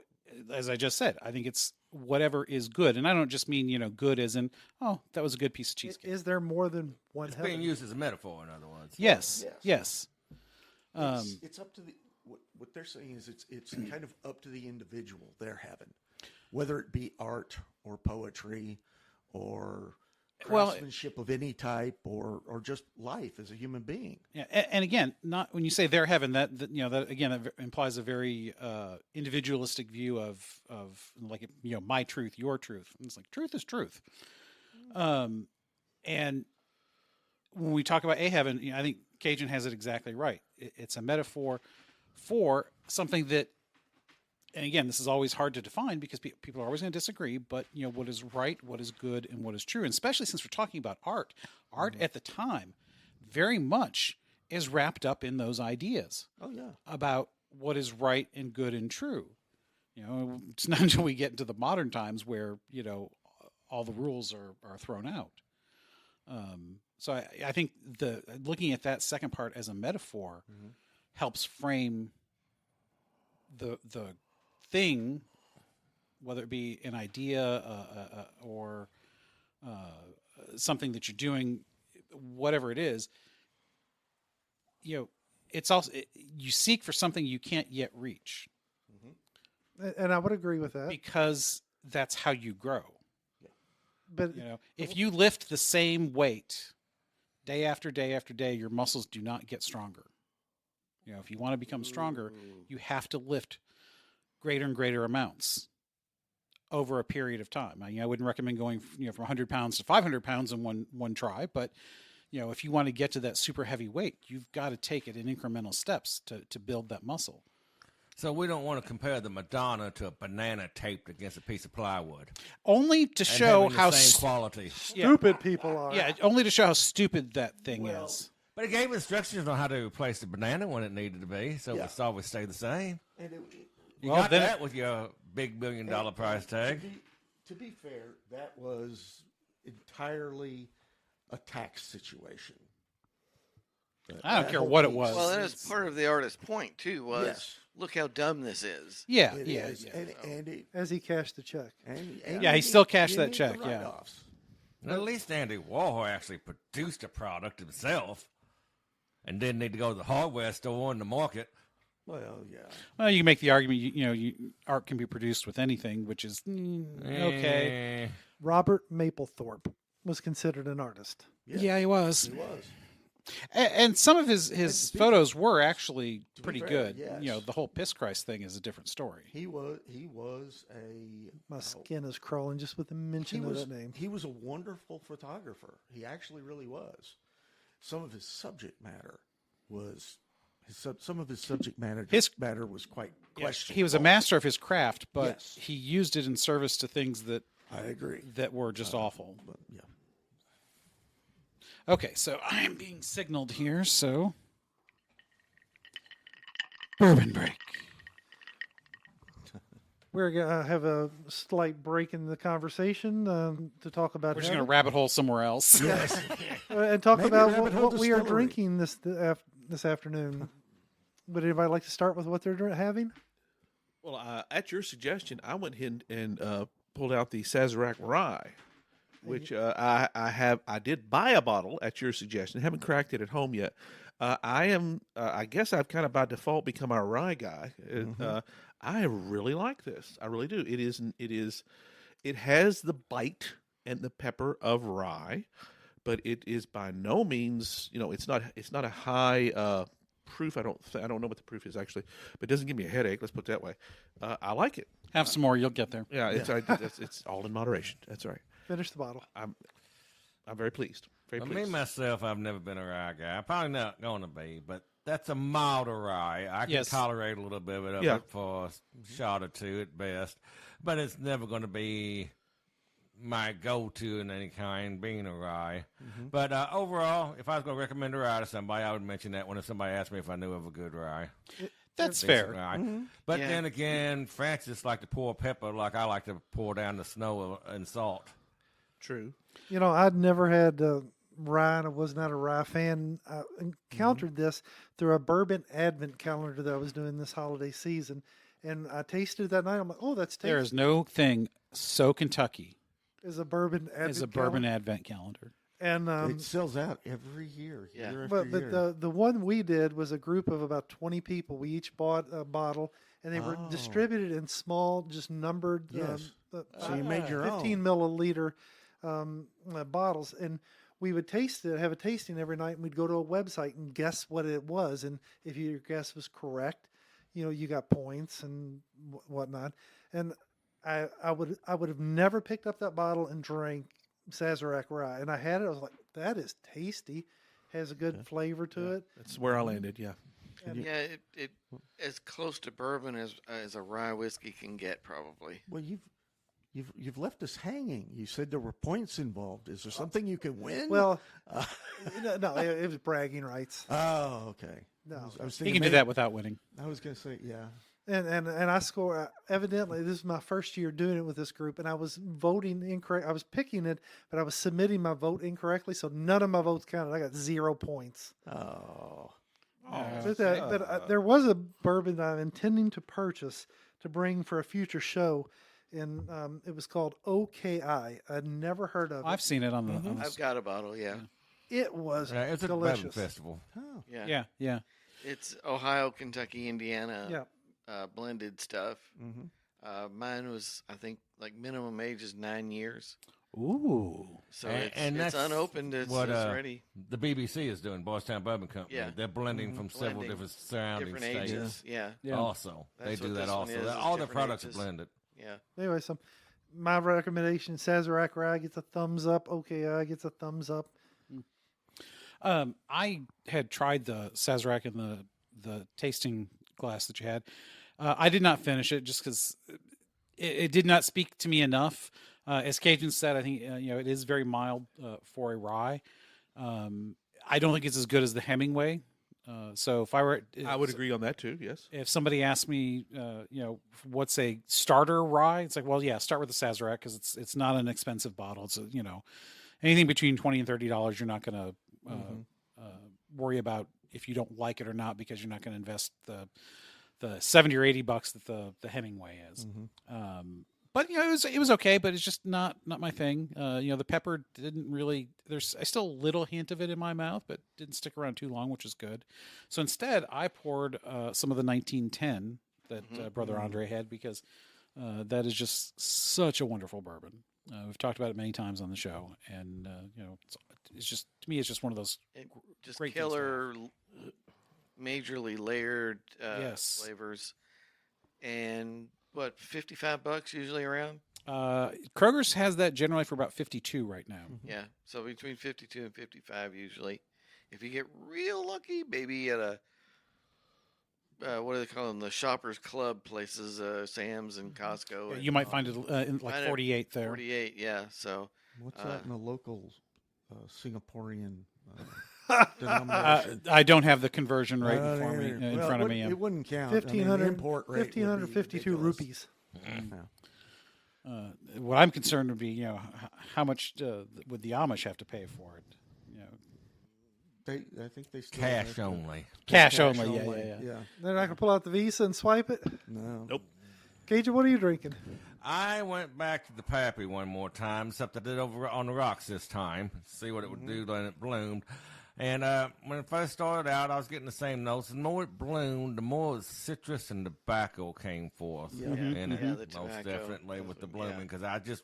S1: as I just said, I think it's whatever is good. And I don't just mean, good as in, oh, that was a good piece of cheesecake.
S2: Is there more than one
S6: It's
S2: heaven?
S6: being used as a metaphor, in other words.
S1: Yes.
S5: It's up to the what they're saying is it's kind of up to the individual, their heaven, whether it be art or poetry or craftsmanship of any type or just life as a human being.
S1: Yeah, and again, not when you say their heaven, that again that implies a very individualistic view of like my truth, your truth. And it's like truth is truth. And when we talk about a heaven, I think Cajun has it exactly right. It's a metaphor for something that, and again, this is always hard to define because people are always going to disagree. But what is right, what is good, and what is true, and especially since we're talking about art, at the time, very much is wrapped up in those ideas.
S5: Oh yeah,
S1: about what is right and good and true. It's not until we get into the modern times where all the rules are thrown out. So I think looking at that second part as a metaphor helps frame the thing, whether it be an idea or something that you're doing, whatever it is. It's also you seek for something you can't yet reach,
S2: And I would agree with that.
S1: because that's how you grow.
S2: But
S1: If you lift the same weight day after day after day, your muscles do not get stronger. If you want to become stronger, you have to lift greater and greater amounts over a period of time. I wouldn't recommend going from 100 pounds to 500 pounds in one try, but if you want to get to that super heavy weight, you've got to take it in incremental steps to build that muscle.
S6: So we don't want to compare the Madonna to a banana taped against a piece of plywood.
S1: Only to
S6: And
S1: show
S6: having the
S1: how
S6: same quality.
S2: stupid people are.
S1: Yeah, only to show how stupid that thing is.
S6: But it gave instructions on how to replace the banana when it needed to be, so
S5: Yeah.
S6: it's always stay the same.
S5: and
S6: You
S1: Well,
S6: got
S1: then-
S6: that with your big $1 billion price tag.
S5: To be fair, that was entirely a tax situation.
S1: I don't care what it was.
S3: Well, and it's part of the artist's point too. Was
S5: Yes.
S3: look how dumb this is.
S1: Yeah,
S5: It
S1: yeah,
S5: is,
S1: yeah.
S5: and
S2: As he cashed the check.
S1: Yeah, he still cashed
S5: you
S1: that
S5: need
S1: check,
S5: the
S1: yeah.
S5: write-offs.
S6: And at least Andy Warhol actually produced a product himself and didn't need to go to the hardware store in the market.
S5: Well, yeah.
S1: Well, you can make the argument, art can be produced with anything, which is okay.
S6: Eh,
S2: Robert Mapplethorpe was considered an artist.
S1: Yeah, he was.
S5: He was.
S1: And some of his photos were actually
S5: be
S1: pretty
S5: fair,
S1: good.
S5: yes.
S1: The whole Piss Christ thing is a different story.
S5: He was a
S2: My skin is crawling just with the mention of that name.
S5: He was a wonderful photographer. He actually really was. Some of his subject matter was some of his subject matter was quite questionable.
S1: He was a master of his craft, but
S5: Yes.
S1: he used it in service to things that
S5: I agree.
S1: that were just awful.
S5: But yeah.
S1: Okay, so I am being signaled here, so bourbon break.
S2: We're going to have a slight break in the conversation to talk about
S1: We're just going
S2: heaven.
S1: to rabbit hole somewhere else.
S5: Yes.
S2: And talk
S5: Maybe
S2: about
S5: Rabbit Hole
S2: what we are
S5: Distillery.
S2: drinking this afternoon. Would anybody like to start with what they're having?
S4: Well, at your suggestion, I went ahead and pulled out the Sazerac Rye, which I did buy a bottle at your suggestion. Haven't cracked it at home yet. I guess I've kind of by default become our rye guy. I really like this. I really do. It has the bite and the pepper of rye, but it is by no means, it's not a high proof. I don't know what the proof is actually, but it doesn't give me a headache. Let's put it that way. I like it.
S1: Have some more, you'll get there.
S4: Yeah, it's all in moderation. That's all right.
S2: Finish the bottle.
S4: I'm very pleased. Very
S6: For
S4: pleased.
S6: me, myself, I've never been a rye guy. I'm probably not going to be, but that's a milder rye. I can
S1: Yes.
S6: tolerate a little bit of it for a shot or two at best, but it's never going to be my go-to in any kind, being a rye. But overall, if I was going to recommend a rye to somebody, I would mention that one if somebody asked me if I knew of a good rye.
S1: That's
S6: Decent
S1: fair.
S6: rye. But
S3: Yeah.
S6: then again, Francis like to pour pepper like I like to pour down the snow and salt.
S4: True.
S2: You know, I'd never had rye, and I was not a rye fan. I encountered this through a bourbon advent calendar that I was doing this holiday season, and I tasted it that night. I'm like, oh, that's tasty.
S1: There is no thing so Kentucky
S2: Is a bourbon advent
S1: as a bourbon advent calendar.
S2: And
S5: it sells out every year.
S3: Yeah.
S5: Year after
S2: but
S5: year.
S2: the one we did was a group of about 20 people. We each bought a bottle, and they were
S5: Oh.
S2: distributed in small, just numbered,
S5: Yes. So you made your
S2: 15
S5: own.
S2: milliliter bottles, and we would taste it, have a tasting every night, and we'd go to a website and guess what it was, and if your guess was correct, you know, you got points and whatnot. And I would have never picked up that bottle and drank Sazerac rye, and I had it. I was like, that is tasty, has a good flavor to it.
S4: That's where I landed. Yeah.
S3: Yeah, it as close to bourbon as a rye whiskey can get, probably.
S5: Well, you've left us hanging. You said there were points involved. Is there something you can win?
S2: Well, no, it was bragging rights.
S5: Oh, okay.
S2: No.
S5: I was
S1: He
S5: thinking
S1: can do
S5: maybe-
S1: that without winning.
S5: I was going to say, yeah.
S2: And I score. Evidently, this is my first year doing it with this group, and I was voting incorrect. I was picking it, but I was submitting my vote incorrectly, so none of my votes counted. I got 0 points.
S5: Oh.
S2: But there was a bourbon that I'm intending to purchase to bring for a future show, and it was called OKI. I'd never heard of
S1: I've
S2: it.
S1: seen it on the.
S3: I've got a bottle. Yeah,
S2: It was
S6: It's a bourbon
S2: delicious.
S6: festival.
S5: Oh.
S3: yeah,
S1: Yeah.
S3: It's Ohio, Kentucky, Indiana.
S2: Yeah.
S3: Blended stuff.
S5: Mm-hmm.
S3: Mine was, I think, like minimum age is 9 years,
S1: Ooh.
S3: so
S6: And
S3: it's
S6: that's
S3: unopened. It's ready.
S6: The BBC is doing, Boystown Bourbon Company.
S3: Yeah.
S6: They're blending from several
S3: Blending
S6: different surrounding
S3: Different
S6: states.
S3: ages. Yeah,
S1: Yeah.
S6: Also, they
S3: That's
S6: do
S3: what
S6: that
S3: this one
S6: also.
S3: is
S6: All their
S3: different
S6: products
S3: ages.
S6: are blended.
S3: yeah.
S2: Anyway, so my recommendation: Sazerac rye gets a thumbs up. OKI gets a thumbs up.
S1: I had tried the Sazerac in the tasting glass that you had. I did not finish it just because it did not speak to me enough. As Cajun said, I think it is very mild for a rye. I don't think it's as good as the Hemingway. So if I were,
S4: I would agree on that too. Yes.
S1: if somebody asked me, what's a starter rye? It's like, well, yeah, start with the Sazerac because it's not an expensive bottle. It's anything between $20 and $30. You're not going to worry about if you don't like it or not because you're not going to invest the $70 or $80 that the Hemingway is. But it was okay, but it's just not my thing. The pepper didn't really. There's still a little hint of it in my mouth, but didn't stick around too long, which is good. So instead, I poured some of the 1910 that Brother Andre had because that is just such a wonderful bourbon. We've talked about it many times on the show, and it's just to me, it's just one of those
S3: Just
S1: great things to
S3: killer, majorly layered
S1: Yes.
S3: flavors, and what, $55 usually around?
S1: Kroger's has that generally for about 52 right now.
S3: Yeah, so between 52 and 55 usually. If you get real lucky, maybe at a what do they call them? The Shoppers Club places, Sam's and Costco. and
S1: You might find it in like
S3: Find it
S1: 48 there.
S3: 48, yeah. So
S5: What's that in the local Singaporean denomination?
S1: I don't have the conversion rate
S5: I don't
S1: before me
S5: either.
S1: in
S5: Well,
S1: front of
S5: it
S1: me.
S5: It wouldn't count.
S2: 1,500
S5: import rate would be
S2: 1,552
S5: ridiculous.
S2: rupees.
S5: Yeah.
S1: What I'm concerned would be, how much would the Amish have to pay for it?
S5: I think they still
S6: Cash
S5: have to-
S6: only.
S1: Cash only. Yeah.
S2: They're not going to pull out the Visa and swipe it.
S5: No.
S4: Nope.
S2: Cajun, what are you drinking?
S6: I went back to the Pappy one more time, except I did over on the rocks this time, see what it would do when it bloomed. And when it first started out, I was getting the same notes. The more it bloomed, the more citrus and tobacco came forth
S5: Yeah.
S6: in it,
S3: Yeah, the
S6: most
S3: tobacco,
S6: definitely with the
S3: yeah.
S6: blooming, because I just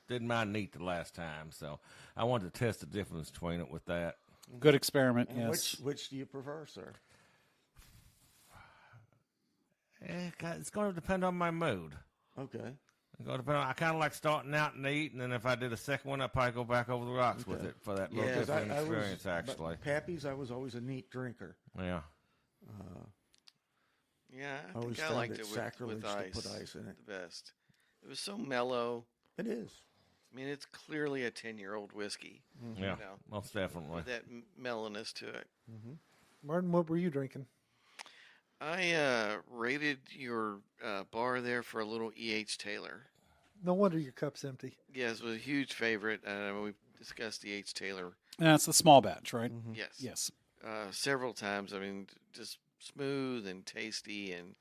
S6: did mine neat the last time. So I wanted to test the difference between it with that.
S1: Good experiment.
S5: And
S1: Yes.
S5: which do you prefer, sir?
S6: It's going to depend on my mood.
S5: Okay.
S6: It's gonna depend on, I kind of like starting out neat, and then if I did a second one, I'd probably go back over the rocks with it for that little
S3: Yeah,
S6: different experience, actually.
S5: Pappy's, I was always a neat drinker.
S6: Yeah.
S3: Yeah, I
S5: always
S3: think I
S5: found
S3: liked
S5: it
S3: it
S5: sacrilege
S3: with
S5: to
S3: ice.
S5: put ice in it.
S3: The best. It was so mellow.
S5: It is.
S3: I mean, it's clearly a 10-year-old whiskey.
S6: Yeah,
S3: You know,
S6: most definitely.
S3: with that mellowness to it.
S2: Martin, what were you drinking?
S3: I rated your bar there for a little E.H. Taylor.
S2: No wonder your cup's empty.
S3: Yes, it was a huge favorite. We've discussed E.H. Taylor.
S1: And that's the small batch, right?
S3: Yes.
S1: Yes.
S3: Several times. I mean, just smooth and tasty and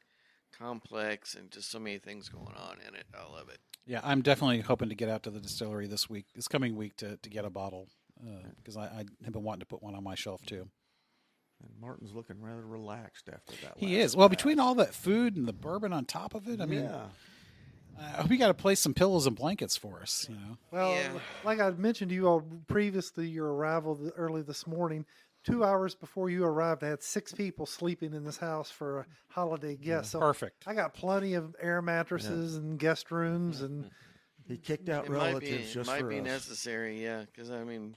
S3: complex and just so many things going on in it. I love it.
S1: Yeah, I'm definitely hoping to get out to the distillery this coming week to get a bottle because I have been wanting to put one on my shelf too.
S5: And Martin's looking rather relaxed after that.
S1: He
S5: last
S1: is. Well,
S5: pass.
S1: between all that food and the bourbon on top of it, I mean,
S5: yeah.
S1: I hope you got to place some pillows and blankets for us. You know.
S2: Well,
S3: Yeah.
S2: like I mentioned to you all previously, your arrival early this morning. 2 hours before you arrived, I had 6 people sleeping in this house for a holiday guest. So
S1: Perfect.
S2: I got plenty of air mattresses and guest rooms, and
S5: He kicked out
S3: It
S5: relatives just
S3: might
S5: for
S3: be
S5: us.
S3: necessary, yeah. Because, I mean,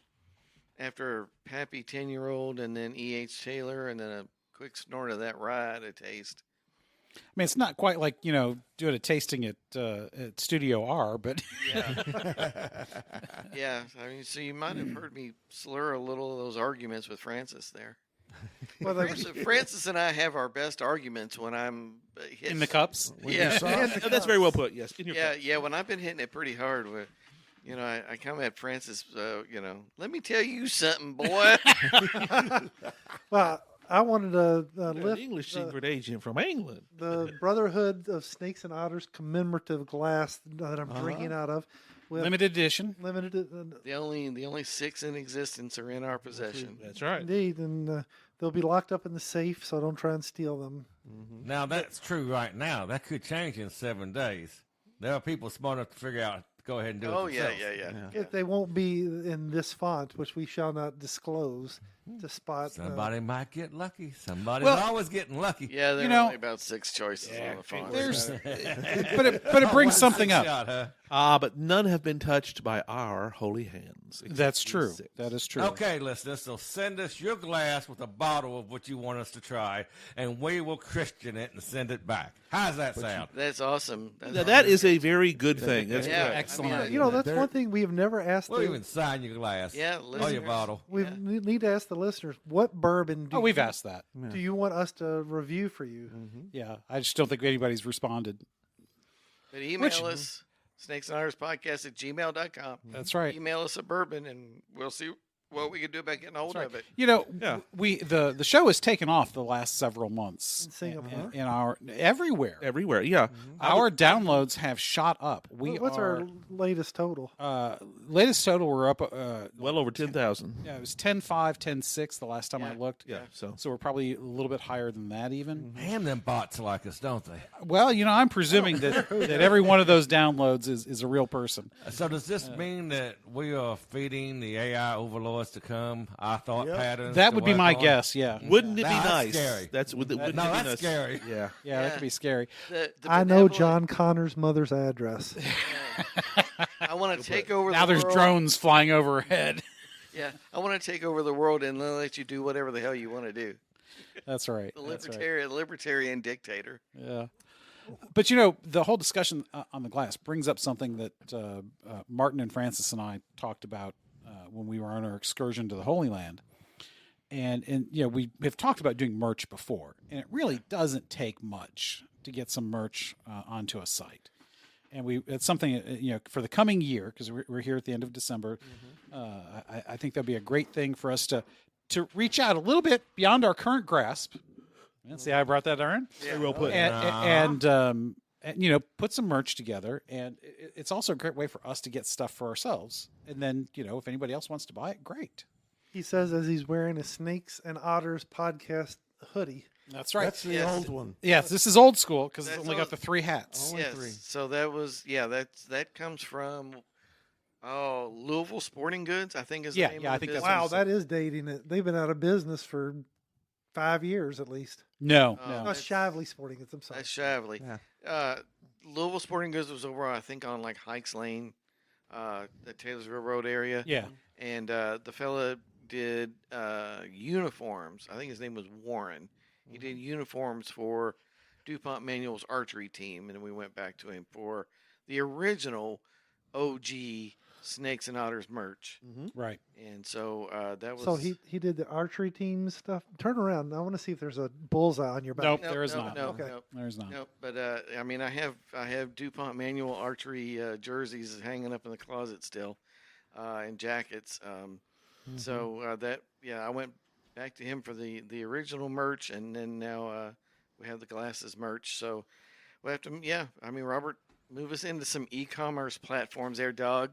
S3: after Pappy 10-year-old and then E.H. Taylor and then a quick snort of that rye to taste.
S1: I mean, it's not quite like doing a tasting at Studio R, but
S3: Yeah. Yeah. I mean, so you might have heard me slur a little of those arguments with Francis there.
S2: well,
S3: Francis and I have our best arguments when I'm hitting
S1: in the cups.
S3: Yeah.
S4: That's very well put. Yes, in your
S3: Yeah,
S4: cups.
S3: yeah. When I've been hitting it pretty hard with, I come at Francis, let me tell you something, boy.
S2: well, I wanted to
S4: An
S2: lift
S4: English secret agent from England.
S2: the Brotherhood of Snakes and Otters commemorative glass that I'm drinking out of. With
S1: Limited edition.
S2: limited,
S3: the only 6 in existence are in our possession.
S4: That's right.
S2: indeed, and they'll be locked up in the safe, so don't try and steal them.
S6: Now, that's true right now. That could change in 7 days. There are people smart enough to figure out, go ahead and do
S3: Oh
S6: it
S3: yeah,
S6: themselves.
S3: yeah.
S2: If they won't be in this font, which we shall not disclose, to spot.
S6: Somebody might get lucky. Somebody's
S1: Well-
S6: always getting lucky.
S3: Yeah, there
S1: You
S3: are
S1: know-
S3: only about 6 choices on the phone.
S1: There's, but it brings something up.
S6: Shot, huh?
S4: But none have been touched by our holy hands.
S1: That's true.
S4: 66.
S1: That is true.
S6: Okay, listeners, so send us your glass with a bottle of what you want us to try, and we will Christian it and send it back. How's that sound?
S3: That's awesome.
S4: Now, that is a very good thing. That's
S3: Yeah,
S4: correct.
S1: Excellent.
S2: You know, that's one thing we have never asked.
S6: We'll even sign your glass.
S3: Yeah,
S6: Or your
S3: listeners.
S6: bottle.
S2: We need to ask the listeners, what bourbon
S1: Oh, we've asked that.
S2: do you want us to review for you?
S1: Yeah, I just don't think anybody's responded.
S3: But email us, snakesandotterspodcast@gmail.com.
S1: That's right.
S3: Email us a bourbon, and we'll see what we can do about getting hold of it.
S1: You know,
S4: Yeah.
S1: the show has taken off the last several months
S2: In Singapore?
S1: in our everywhere.
S4: Everywhere, yeah.
S1: Our downloads have shot up.
S2: What's our latest total?
S1: latest total? We're up.
S4: Well over 10,000.
S1: Yeah, it was 10.5, 10.6 the last time I
S3: Yeah.
S1: looked.
S4: Yeah, so.
S1: So we're probably a little bit higher than that even.
S6: Man, them bots like us, don't they?
S1: Well, I'm presuming that every one of those downloads is a real person.
S6: So does this mean that we are feeding the AI overlords to come our thought patterns?
S1: That
S6: to
S1: would be
S6: work
S1: my
S6: on?
S1: Wouldn't yeah.
S4: Wouldn't it be
S6: That's
S4: nice?
S6: scary.
S4: Wouldn't it be
S6: that's
S4: nice?
S6: scary.
S4: Yeah.
S1: Yeah, that could be scary.
S3: The
S2: I know
S3: benevolent-
S2: John Connor's mother's address.
S3: I want to take over
S1: Now
S3: the
S1: there's
S3: world.
S1: drones flying overhead.
S3: Yeah, I want to take over the world and let you do whatever the hell you want to do.
S1: That's right.
S3: The
S1: That's right.
S3: libertarian dictator.
S1: Yeah. But the whole discussion on the glass brings up something that Martin and Francis and I talked about when we were on our excursion to the Holy Land. And we have talked about doing merch before, and it really doesn't take much to get some merch onto a site. And it's something for the coming year, because we're here at the end of December. I think that'd be a great thing for us to reach out a little bit beyond our current grasp. And see how I brought that, Aaron?
S4: Very well put.
S1: And put some merch together, and it's also a great way for us to get stuff for ourselves. And then if anybody else wants to buy it, great.
S2: He says as he's wearing a Snakes and Otters podcast hoodie.
S1: That's right.
S5: That's the
S3: Yes.
S5: old one.
S1: Yes, this is old school because it's
S3: That's
S1: only got
S3: old.
S1: the 3 hats.
S5: Only
S3: Yes.
S5: 3.
S3: So that comes from Louisville Sporting Goods, I think is the
S1: Yeah,
S3: name
S1: yeah,
S3: of
S1: I
S3: the
S1: think that's
S3: business.
S2: Wow, that is dating it. They've been out of business for 5 years at least.
S1: No,
S3: Oh,
S1: no.
S2: No, Shively Sporting Goods. I'm sorry.
S3: That's Shavely.
S5: Yeah.
S3: Louisville Sporting Goods was over, I think, on like Hikes Lane, the Taylorsville Road area.
S1: Yeah.
S3: And the fella did uniforms. I think his name was Warren. He did uniforms for DuPont Manual's archery team, and we went back to him for the original OG Snakes and Otters merch.
S1: Right.
S3: And so that was.
S2: So he did the archery team stuff. Turn around. I want to see if there's a bullseye on your back.
S1: Nope, there is not.
S3: Nope,
S2: Okay.
S3: nope,
S1: There's not.
S3: nope. But I mean, I have DuPont Manual archery jerseys hanging up in the closet still, and jackets. So I went back to him for the original merch, and then now we have the glasses merch. So we have to, I mean, Robert, move us into some e-commerce platforms there, dog.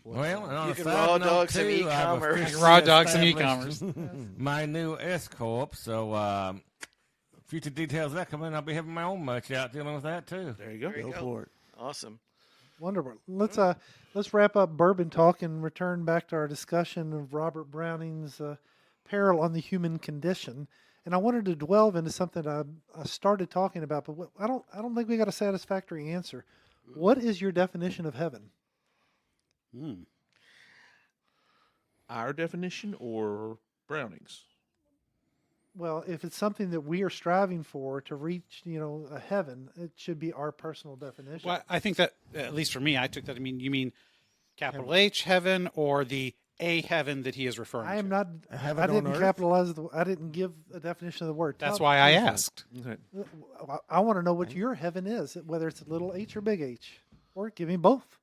S6: Well, and on
S3: You
S6: a
S3: can
S6: side
S3: raw
S6: note,
S3: dog some
S6: too, I've
S3: e-commerce.
S6: officially
S1: Raw dog some
S6: established
S1: e-commerce.
S6: My new S Corp. So future details that come in, I'll be having my own merch out dealing with that too.
S4: There you go.
S3: There you
S5: Go
S3: go.
S5: for it.
S3: Awesome.
S2: Wonderful. Let's wrap up bourbon talk and return back to our discussion of Robert Browning's Peril on the Human Condition. And I wanted to delve into something I started talking about, but I don't think we got a satisfactory answer. What is your definition of heaven?
S4: Our definition or Browning's?
S2: Well, if it's something that we are striving for to reach, a heaven, it should be our personal definition.
S1: Well, I think that, at least for me, I took that. I mean, you mean capital H heaven or the a heaven that he is referring to?
S2: I am not.
S5: Heaven
S2: I
S5: on
S2: didn't
S5: earth?
S2: capitalize. I didn't give a definition of the word.
S1: That's
S2: Tell-
S1: why I
S2: please,
S1: asked.
S4: Okay.
S2: I want to know what your heaven is, whether it's a little h or big H, or give me both.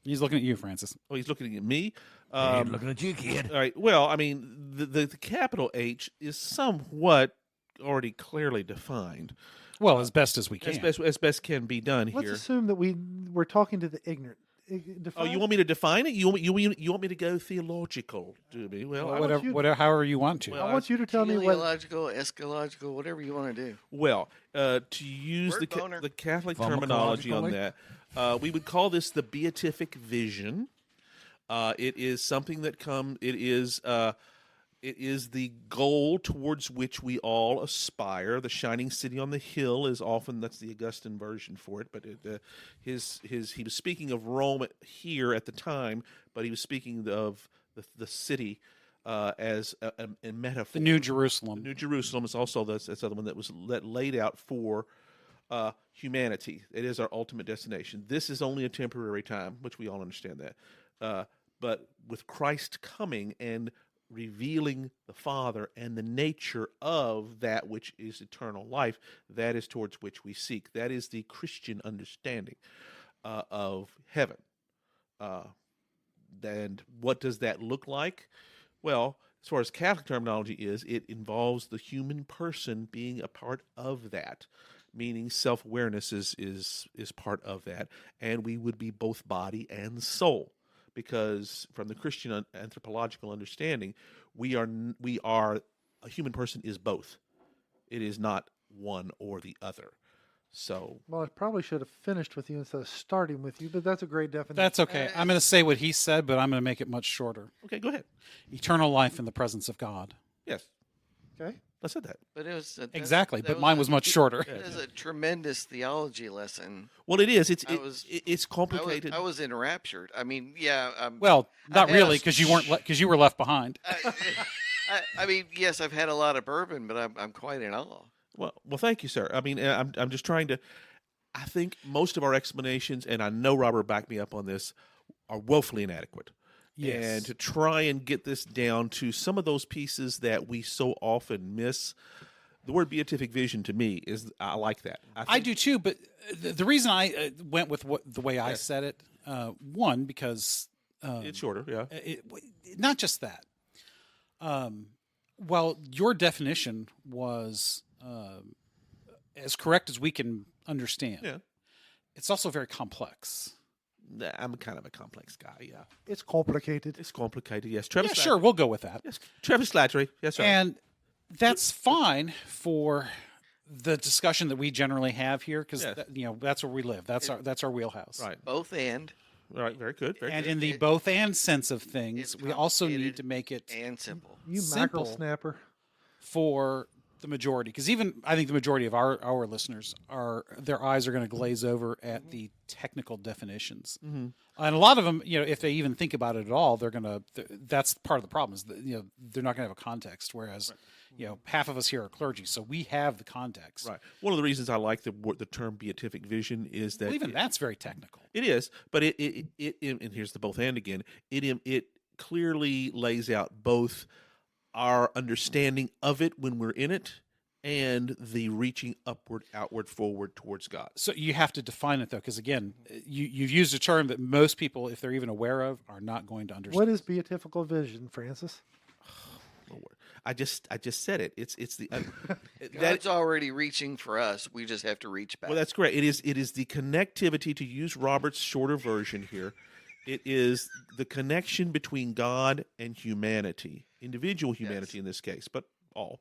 S1: He's looking at you, Francis.
S4: Oh, he's looking at me.
S6: Hey, looking at you, kid.
S4: All right. Well, I mean, the capital H is somewhat already clearly defined,
S1: Well, as best as we can.
S4: as best can be done
S2: Let's
S4: here.
S2: assume that we're talking to the ignorant.
S4: Oh,
S2: Define-
S4: you want me to define it? You want me to go theological to me? Well, I-
S1: Whatever, however you want to.
S4: Well,
S2: I want you to tell me what.
S3: Teleological, eschatological, whatever you want to do.
S4: well, to use
S3: Word boner.
S4: the Catholic terminology on
S6: Pharmacologically?
S4: that, we would call this the beatific vision. It is something that it is the goal towards which we all aspire. The shining city on the hill is often, that's the Augustine version for it, but he was speaking of Rome here at the time, but he was speaking of the city as a metaphor.
S1: The New Jerusalem.
S4: New Jerusalem is also that's other one that was laid out for humanity. It is our ultimate destination. This is only a temporary time, which we all understand that. But with Christ coming and revealing the Father and the nature of that which is eternal life, that is towards which we seek. That is the Christian understanding of heaven. And what does that look like? Well, as far as Catholic terminology is, it involves the human person being a part of that, meaning self-awareness is part of that, and we would be both body and soul. Because from the Christian anthropological understanding, we are a human person is both. It is not one or the other. So,
S2: Well, I probably should have finished with you instead of starting with you, but that's a great definition.
S1: That's okay. I'm going to say what he said, but I'm going to make it much shorter.
S4: okay, go ahead.
S1: Eternal life in the presence of God.
S4: Yes,
S2: Okay.
S4: I said that.
S3: But it was
S1: Exactly,
S3: that
S1: but mine was much shorter.
S3: It was a tremendous theology lesson.
S4: Well, it is. It's
S3: I
S4: complicated.
S3: I was enraptured. I mean,
S1: Well, not
S3: I
S1: really,
S3: have-
S1: because you were left behind.
S3: I mean, yes, I've had a lot of bourbon, but I'm quite in awe.
S4: Well, thank you, sir. I mean, I'm just trying to. I think most of our explanations, and I know Robert backed me up on this, are woefully inadequate.
S1: Yes.
S4: And to try and get this down to some of those pieces that we so often miss, the word beatific vision to me is I like that.
S1: I
S4: think-
S1: do too, but the reason I went with the way I said it, one, because
S4: It's shorter, yeah.
S1: not just that. Well, your definition was as correct as we can understand.
S4: Yeah.
S1: It's also very complex.
S4: I'm kind of a complex guy, yeah.
S2: It's complicated.
S4: It's complicated, yes. Travis
S1: Yeah, sure, we'll go with that.
S4: Yes, Travis Slattery. Yes, sir.
S1: And that's fine for the discussion that we generally have here, because
S4: Yes.
S1: that's where we live. That's our wheelhouse.
S4: Right.
S3: Both and
S4: All right, very good. Very
S1: And
S4: good.
S1: in the both and sense of things,
S3: it's
S1: we also need
S3: complicated
S1: to make it
S3: and simple.
S2: You
S1: simple.
S2: mackerel snapper.
S1: for the majority, because even I think the majority of our listeners their eyes are going to glaze over at the technical definitions, and a lot of them, if they even think about it at all, that's part of the problem is that, they're not going to have a context. Whereas, half of us here are cleargy, so we have the context.
S4: Right. One of the reasons I like the term beatific vision is that
S1: Well, even that's very technical.
S4: it is, but it and here's the both and again. It clearly lays out both our understanding of it when we're in it, and the reaching upward, outward, forward towards God.
S1: So you have to define it, though, because again, you've used a term that most people, if they're even aware of, are not going to understand.
S2: What is beatifical vision, Francis?
S4: Lord. I just said it. It's the
S3: God's already reaching for us. We just have to reach back.
S4: well, that's great. It is the connectivity, to use Robert's shorter version here. It is the connection between God and humanity, individual humanity in this case, but all.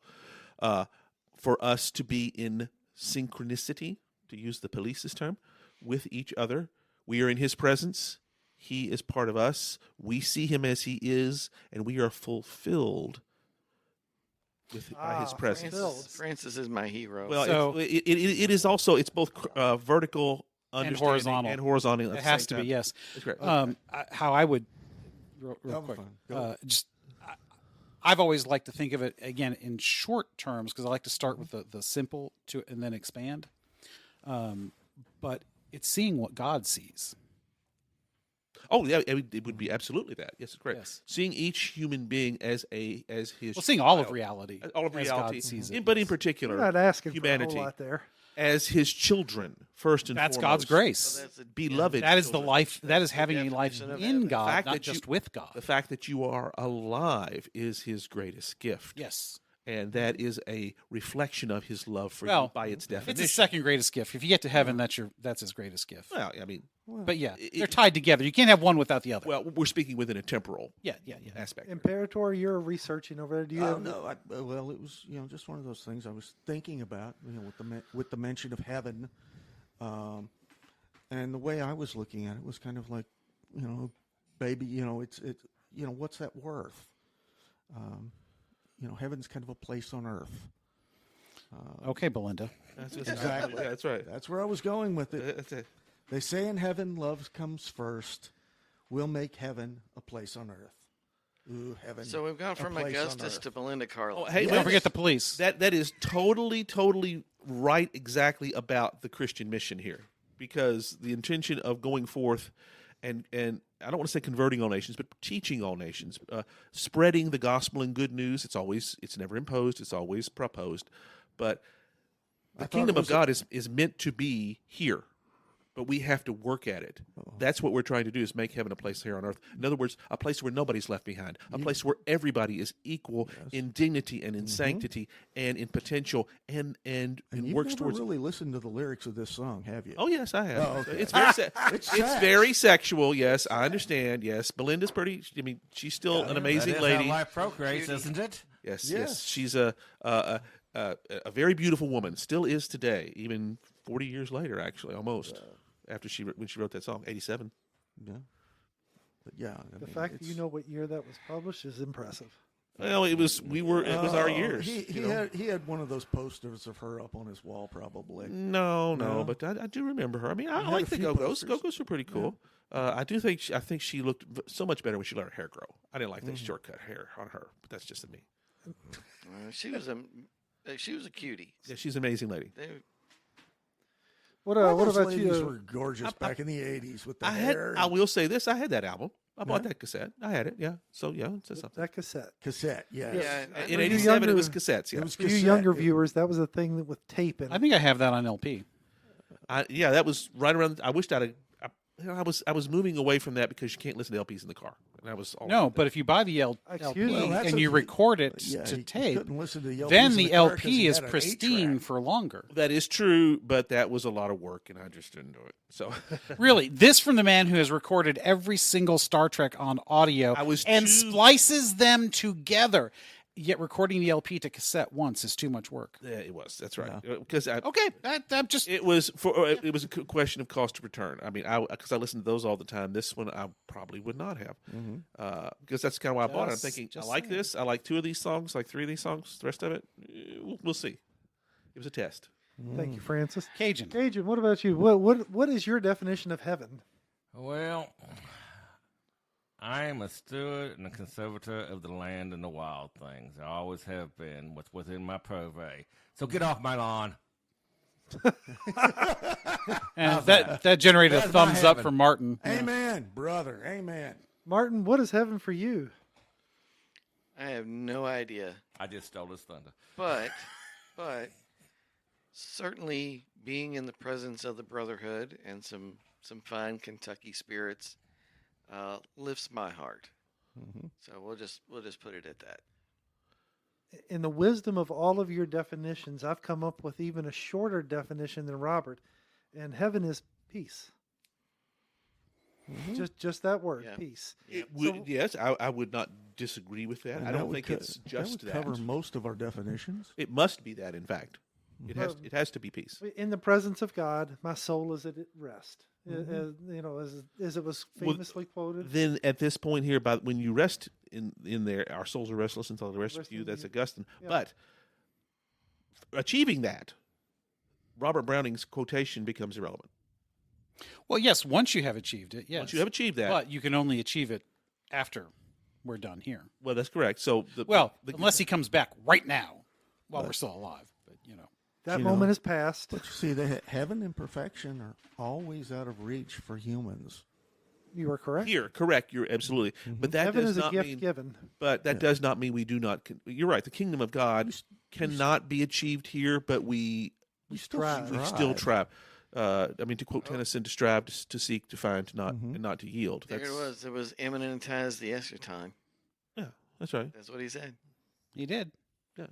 S4: For us to be in synchronicity, to use the police's term, with each other. We are in his presence. He is part of us. We see him as he is, and we are fulfilled by his presence.
S3: Francis is my hero.
S4: Well,
S1: So-
S4: it is also, it's both vertical
S1: And
S4: understanding
S1: horizontal.
S4: and horizontal.
S1: It has to be, yes.
S4: That's great.
S1: How I would, real
S5: Have
S1: quick,
S5: fun. Go.
S1: I've always liked to think of it again in short terms, because I like to start with the simple and then expand. But it's seeing what God sees.
S4: Oh, yeah, it would be absolutely that. Yes, great.
S1: Yes.
S4: Seeing each human being as his
S1: Well, seeing all of
S4: child.
S1: reality,
S4: All of
S1: as
S4: reality,
S1: God sees it.
S4: but in
S1: yes.
S4: particular,
S2: You're not asking
S4: humanity
S2: for a whole lot there.
S4: as his children first and
S1: That's
S4: foremost.
S1: God's grace.
S3: So that's a-
S4: Beloved.
S1: That is the
S4: children.
S1: life. That is
S3: the
S1: having a life
S3: definition of
S1: in
S3: heaven.
S1: God,
S4: fact
S1: not
S4: that
S1: just
S4: you-
S1: with God.
S4: The fact that you are alive is his greatest gift.
S1: Yes.
S4: And that is a reflection of his love for
S1: Well,
S4: you by its definition.
S1: It's his second greatest gift. If you get to heaven, that's his greatest gift.
S4: Well, I mean,
S1: But yeah, they're tied together. You can't have one without the other.
S4: well, we're speaking within a temporal
S1: yeah.
S4: aspect.
S2: Imperator, you're researching over there. Do you have,
S5: No, well, it was just one of those things I was thinking about, with the mention of heaven, and the way I was looking at it was kind of like, baby, it's what's that worth? Heaven's kind of a place on earth.
S1: Okay, Belinda.
S4: That's exactly. Yeah, that's right.
S5: That's where I was going with it.
S4: That's it.
S5: They say in heaven, love comes first. We'll make heaven a place on earth. Ooh, heaven.
S3: So we've gone
S5: a
S3: from
S5: place on
S3: Augustus
S5: earth.
S3: to Belinda Carlisle.
S4: Oh, hey,
S1: Don't forget the police.
S4: That is totally right exactly about the Christian mission here, because the intention of going forth and I don't want to say converting all nations, but teaching all nations, spreading the gospel and good news. It's never imposed, it's always proposed, but the kingdom of God is meant to be here. But we have to work at it. That's what we're trying to do, is make heaven a place here on earth. In other words, a place where nobody's left behind, a place where everybody is equal in dignity and in sanctity and in potential and
S5: you've
S4: works
S5: never
S4: towards.
S5: really listened to the lyrics of this song, have you?
S4: Oh yes, I have.
S5: Oh, okay.
S4: It's very
S5: It's
S4: it's
S5: sex.
S4: very sexual. Yes, I understand. Yes, Belinda's pretty. I mean, she's still an amazing
S6: that is
S4: lady.
S6: How life procreates, isn't it?
S4: Yes,
S5: Yes.
S4: she's a very beautiful woman. Still is today, even 40 years later, actually, almost. After when she wrote that song, 87.
S5: Yeah. But yeah,
S2: the fact that you know what year that was published is impressive.
S4: Well, it was our years.
S5: He had one of those posters of her up on his wall, probably.
S4: No,
S5: No?
S4: but I do remember her. I mean, I
S5: had
S4: like
S5: a
S4: the
S5: few
S4: Go-Go's.
S5: posters.
S4: Go-Go's were pretty cool. I think she looked so much better when she let her hair grow. I didn't like that shortcut hair on her, but that's just me.
S3: She was a cutie.
S4: Yeah, she's an amazing lady.
S2: What
S5: Those
S2: about
S5: ladies
S2: you?
S5: were gorgeous back in the 80s with the
S4: I
S5: hair.
S4: I will say this: I had that album. I bought that cassette. I had it. Yeah. So yeah, it says something.
S2: That cassette.
S5: Cassette, yes.
S3: Yeah,
S4: In
S2: you
S4: '87, it was
S2: younger-
S4: cassettes. Yeah.
S5: It was
S2: For you
S5: cassette.
S2: younger viewers, that was a thing that with tape in it.
S1: I think I have that on LP.
S4: Yeah, that was right around. I wished I was moving away from that because you can't listen to LPs in the car. And that was all.
S1: No, but if you buy the LP
S2: Excuse me.
S5: That's
S1: and you
S5: a-
S1: record it
S5: Yeah,
S1: to
S5: you
S1: tape,
S5: couldn't listen to the LPs
S1: then
S5: in
S1: the
S5: car 'cause
S1: LP
S5: he
S1: is
S5: had an
S1: pristine
S5: 8-track.
S1: for longer.
S4: That is true, but that was a lot of work, and I just didn't do it. So
S1: Really, this from the man who has recorded every single Star Trek on audio
S4: I was
S1: and
S4: too-
S1: splices them together. Yet recording the LP to cassette once is too much work.
S4: Yeah, it was. That's right. Because
S1: Okay, I'm just.
S4: it was a question of cost of return. I mean, because I listened to those all the time. This one I probably would not have, because that's kind of why I bought it. I'm thinking I like this. I like 2 of these songs, like 3 of these songs. The rest of it, we'll see. It was a test.
S2: Thank you, Francis.
S1: Cajun.
S2: Cajun, what about you? What is your definition of heaven?
S6: Well, I am a steward and a conservator of the land and the wild things. I always have been. What's within my purvey. So get off my lawn.
S1: And that generated a
S6: That's my
S1: thumbs up
S6: heaven.
S1: from Martin.
S5: Amen, brother. Amen.
S2: Martin, what is heaven for you?
S3: I have no idea,
S6: I just stole his thunder.
S3: but certainly being in the presence of the Brotherhood and some fine Kentucky spirits lifts my heart. So we'll just put it at that.
S2: In the wisdom of all of your definitions, I've come up with even a shorter definition than Robert. And heaven is peace. Just that word,
S3: Yeah.
S2: peace.
S4: Yes, I would not disagree with that.
S5: And
S4: I
S5: that
S4: don't
S5: would
S4: think it's just
S5: that would cover most of our definitions.
S4: It must be that, in fact. It has to be peace.
S2: In the presence of God, my soul is at rest. As it was famously quoted.
S4: Then at this point here, when you rest in there, our souls are restless until the rest of
S2: Rest
S4: you.
S2: in
S4: That's
S2: you.
S4: Augustine.
S2: Yeah.
S4: But achieving that, Robert Browning's quotation becomes irrelevant.
S1: Well, yes, once you have achieved it, yes.
S4: Once you have achieved that,
S1: But you can only achieve it after we're done here.
S4: well, that's correct. So,
S1: Unless he comes back right now while we're still alive. But,
S2: That
S5: You
S2: moment
S5: know,
S2: has passed.
S5: But you see, heaven and perfection are always out of reach for humans.
S2: You are correct.
S4: here, correct. You're absolutely. But that
S2: Heaven
S4: does
S2: is a
S4: not
S2: gift
S4: mean.
S2: given.
S4: But that does not mean we do not. You're right. The kingdom of God cannot be achieved here, but we
S2: strive.
S4: still try. I mean, to quote Tennyson, to strive, to seek, to find, to not, and not to yield.
S3: There it was. It was imminent as the Esther time.
S4: Yeah, that's right.
S3: That's what he said.
S1: he did.
S4: Yeah.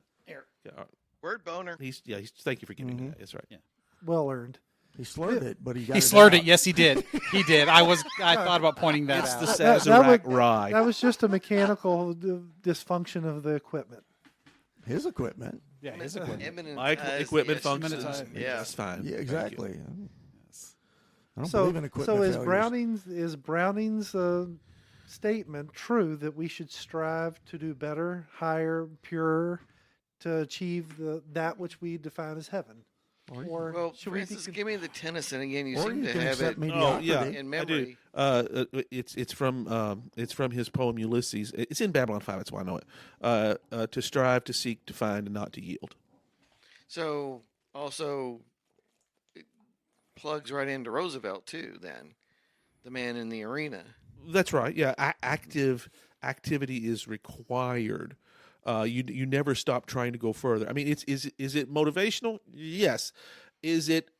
S3: Word boner.
S4: He's thank you for giving me that. That's right.
S1: Yeah.
S2: Well earned.
S5: He slurred it, but he got
S1: He
S5: it
S1: slurred
S5: out.
S1: it. Yes, he did. He did. I thought about pointing that
S4: It's
S1: out.
S4: the
S2: That
S4: Sazerac
S2: would-
S4: rye.
S2: That was just a mechanical dysfunction of the equipment.
S5: His equipment.
S1: Yeah, his equipment.
S3: Imminent
S4: My
S3: as
S4: equipment
S3: the Esther
S4: functions.
S3: time. Yeah.
S4: That's fine.
S5: Yeah,
S4: Thank
S5: exactly.
S4: you.
S5: I don't
S2: So,
S5: believe in equipment
S2: is
S5: failures.
S2: Browning's statement true that we should strive to do better, higher, purer, to achieve that which we define as heaven? Or
S3: Well,
S2: should we
S3: Francis, give me the Tennyson again. You
S5: Or
S3: seem
S5: you
S3: to
S5: can
S3: have
S5: accept
S3: it
S5: mediocrity.
S4: yeah.
S3: in
S4: I do.
S3: memory.
S4: It's from his poem Ulysses. It's in Babylon 5. That's why I know it. To strive, to seek, to find, and not to yield.
S3: So also it plugs right into Roosevelt too. Then the man in the arena.
S4: That's right. Yeah, activity is required. You never stop trying to go further. I mean, is it motivational? Yes. Is it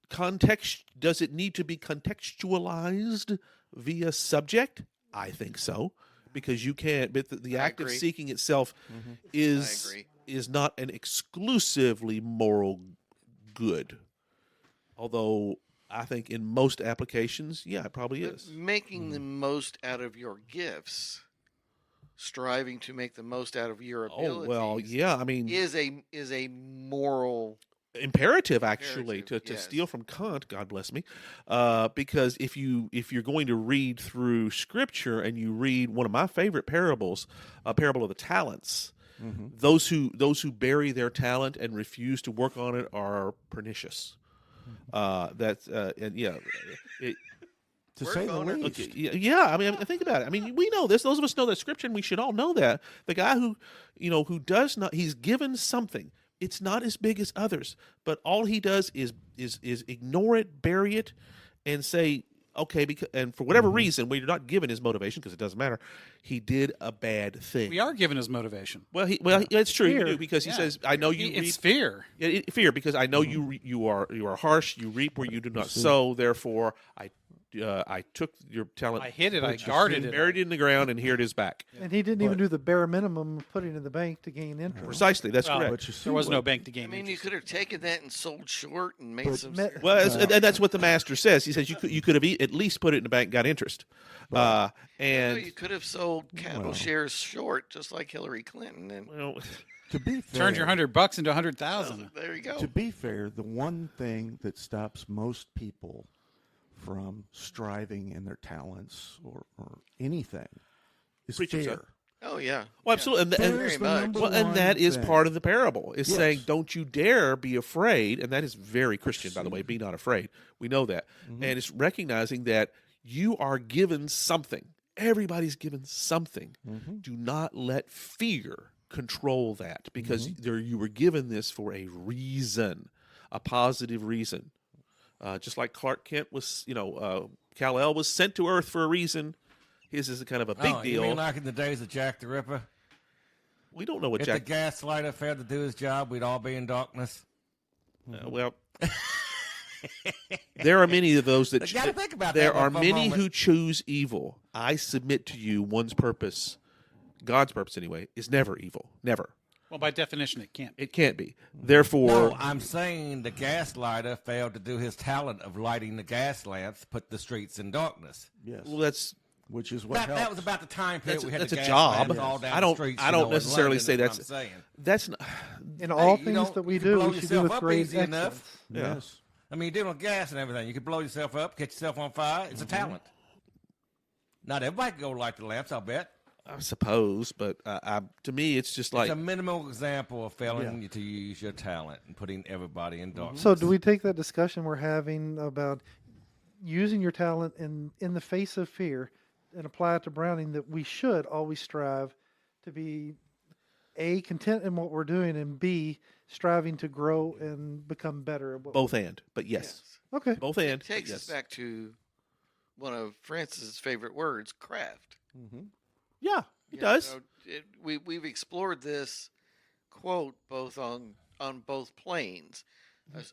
S4: context? Does it need to be contextualized via subject? I think so, because you can't. But the
S3: I
S4: act of
S3: agree.
S4: seeking itself
S3: I
S4: is
S3: agree.
S4: not an exclusively moral good. Although I think in most applications, yeah, it probably
S3: But
S4: is.
S3: making the most out of your gifts, striving to make the most out of your
S4: Oh
S3: abilities.
S4: well, yeah. I mean,
S3: is a moral.
S4: imperative actually
S3: Imperative,
S4: to
S3: yes.
S4: steal from Kant, God bless me, because if you're going to read through Scripture and you read one of my favorite parables, a parable of the talents, those who bury their talent and refuse to work on it are pernicious. And yeah,
S5: To
S3: Word
S5: say the
S3: boner.
S5: least.
S4: okay, yeah. I mean, think about it. I mean, we know this. Those of us know that Scripture, and we should all know that the guy who does not, he's given something. It's not as big as others, but all he does is ignore it, bury it, and say, okay, and for whatever reason, when you're not given his motivation, because it doesn't matter, he did a bad thing.
S1: We are given his motivation.
S4: Well, it's true, you
S2: Fear.
S4: do, because he
S1: Yeah.
S4: says, "I know you reap."
S1: It's fear.
S4: Fear, because I know you are harsh. You reap where you do not sow. Therefore, I I took your talent.
S1: I hid it, I
S4: put it,
S1: guarded it.
S4: buried it in the ground, and here it is back.
S2: And he didn't even do the bare minimum of putting it in the bank to gain interest.
S4: Precisely, that's
S1: Well,
S4: correct.
S5: But you see
S1: There was
S5: what-
S1: no bank to gain.
S3: I mean, you
S1: interest.
S3: could have taken that and sold short and made
S5: But
S3: some.
S2: me-
S3: serious-
S4: Well, and that's what the master says. He says you could have at least put it in the bank, and got interest,
S3: No,
S4: and
S3: you could have sold cattle
S5: Well.
S3: shares short, just like Hillary Clinton, and
S4: well,
S5: To be fair,
S1: Turned your $100 into 100,000.
S3: there you go.
S5: to be fair, the one thing that stops most people from striving in their talents or anything is
S4: Preach it,
S5: fear.
S4: son.
S3: Oh yeah.
S4: well, absolutely, and,
S5: Fear
S4: and,
S5: is the
S3: much.
S5: number
S4: well, and
S5: one
S4: that is
S5: thing.
S4: part of the parable. Is
S5: Yes.
S4: saying, "Don't you dare be afraid," and that is very Christian, by the way. Be not afraid. We know that, and it's recognizing that you are given something. Everybody's given something. Do not let fear control that, because you were given this for a reason, a positive reason. Just like Clark Kent was, Kal-El was sent to Earth for a reason. His is a kind of a big
S6: Oh,
S4: deal.
S6: You mean like in the days of Jack the Ripper?
S4: We don't know what
S6: If
S4: Jack.
S6: the gaslighter failed to do his job, we'd all be in darkness.
S4: Well, there are many of those that.
S6: You gotta think about
S4: there
S6: that one
S4: are
S6: for a
S4: many
S6: moment.
S4: who choose evil. I submit to you, one's purpose, God's purpose anyway, is never evil. Never.
S1: Well, by definition, it can't.
S4: It can't be. Therefore,
S6: No, I'm saying the gaslighter failed to do his talent of lighting the gas lamps, put the streets in darkness.
S5: Yes,
S4: well, that's
S5: which is what
S6: That
S5: helps.
S6: was about the time period
S4: That's
S6: we had
S4: that's
S6: the
S4: a
S6: gas
S4: job.
S6: lamps all down
S4: I don't.
S6: the streets.
S4: I don't
S6: in
S4: necessarily
S6: London,
S4: say
S6: is what
S4: that's.
S6: I'm saying.
S4: That's not.
S2: In all
S6: you
S2: things
S6: don't-
S2: that we
S6: you can
S2: do,
S6: blow
S2: we should do
S6: yourself
S2: with
S6: up
S2: great
S6: easy enough.
S2: excellence.
S4: Yeah.
S5: Yes.
S6: I mean, you're dealing with gas and everything. You can blow yourself up, catch yourself on fire. It's a talent. Not everybody can go light the lamps, I'll bet.
S4: I suppose, but to me, it's just like
S6: It's a minimal example of failing to use your talent and putting everybody in darkness.
S2: So, do we take that discussion we're having about using your talent in the face of fear and apply it to Browning, that we should always strive to be A, content in what we're doing, and B, striving to grow and become better at what
S4: both and. But yes,
S2: Okay.
S4: both and.
S3: It takes
S4: yes.
S3: us back to one of Francis's favorite words, craft.
S4: Yeah, it
S3: You
S4: does.
S3: know, we've explored this quote both on both planes,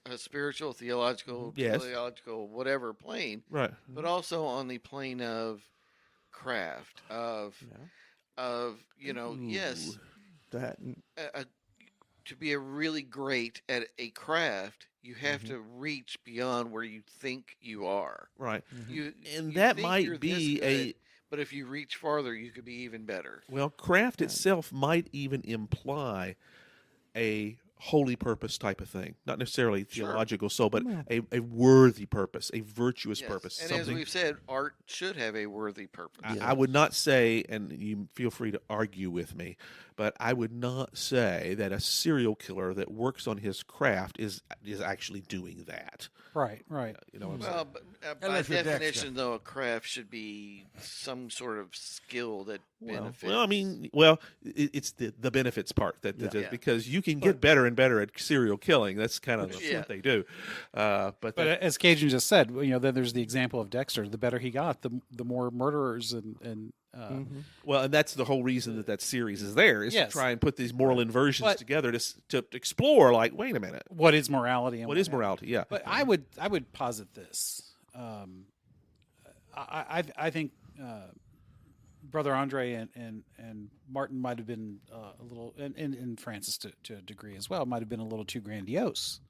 S3: a spiritual, theological,
S4: Yes.
S3: teleological, whatever plane,
S4: Right.
S3: but also on the plane of craft of yes,
S5: That
S3: to be a really great at a craft, you have to reach beyond where you think you are.
S4: Right.
S3: You
S4: And
S3: you
S4: that
S3: think
S4: might
S3: you're
S4: be
S3: this good, but if you reach farther, you could be even better.
S4: Well, craft itself might even imply a holy purpose type of thing, not necessarily theological, but a worthy purpose, a virtuous
S3: Yes.
S4: purpose.
S3: And as
S4: something
S3: we've said, art should have a worthy purpose.
S4: I would not say, and you feel free to argue with me, but I would not say that a serial killer that works on his craft is actually doing that.
S1: Right, right.
S4: You know what I'm saying?
S3: Well, by
S6: Unless you're Dexter.
S3: definition, though, a craft should be some sort of skill that benefits.
S4: Well, I mean, it's the benefits part that
S3: Yeah.
S4: because you can get better and better at serial killing. That's kind of
S3: Yeah.
S4: what they do. But
S1: as Cajun just said, then there's the example of Dexter. The better he got, the more murderers and
S4: and that's the whole reason that series is there, is
S1: Yes.
S4: to try and put these moral inversions
S1: But-
S4: together to explore. Like, wait a minute,
S1: what is morality and
S4: what is
S1: have you.
S4: morality? Yeah,
S1: But I would posit this. I think Brother Andre and Martin might have been a little, and Francis to a degree as well, might have been a little too grandiose.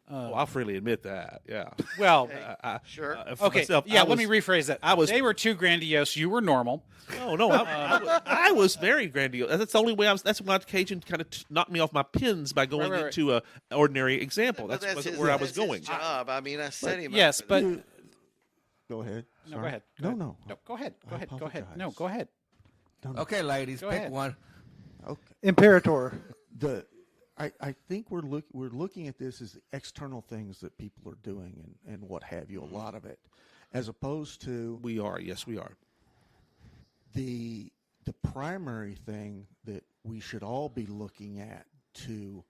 S4: I'll freely admit that. Yeah.
S1: Well,
S3: Sure.
S4: For
S1: okay,
S4: myself,
S1: yeah.
S4: I
S1: Let
S4: was-
S1: me rephrase that. They were too grandiose. You were normal.
S4: No, I was very grandiose. That's the only way I was. That's why Cajun kind of knocked me off my pins by going
S1: Right.
S4: into an ordinary example.
S3: But
S4: That wasn't
S3: his-
S4: where I was
S3: that's his
S4: going.
S3: job. I mean, I set him
S1: Yes,
S3: up.
S1: but
S5: go ahead.
S1: no,
S5: Sorry.
S1: go ahead.
S5: No,
S1: ahead.
S5: no.
S1: No, go ahead. Go
S5: I
S1: ahead. Go ahead. No,
S5: apologize.
S1: go ahead.
S6: Okay, ladies,
S1: Go
S6: pick
S1: ahead.
S6: one.
S5: Okay.
S2: Imperator.
S5: I think we're looking at this as the external things that people are doing and what have you. A lot of it, as opposed to
S4: We are. Yes, we are.
S5: the primary thing that we should all be looking at to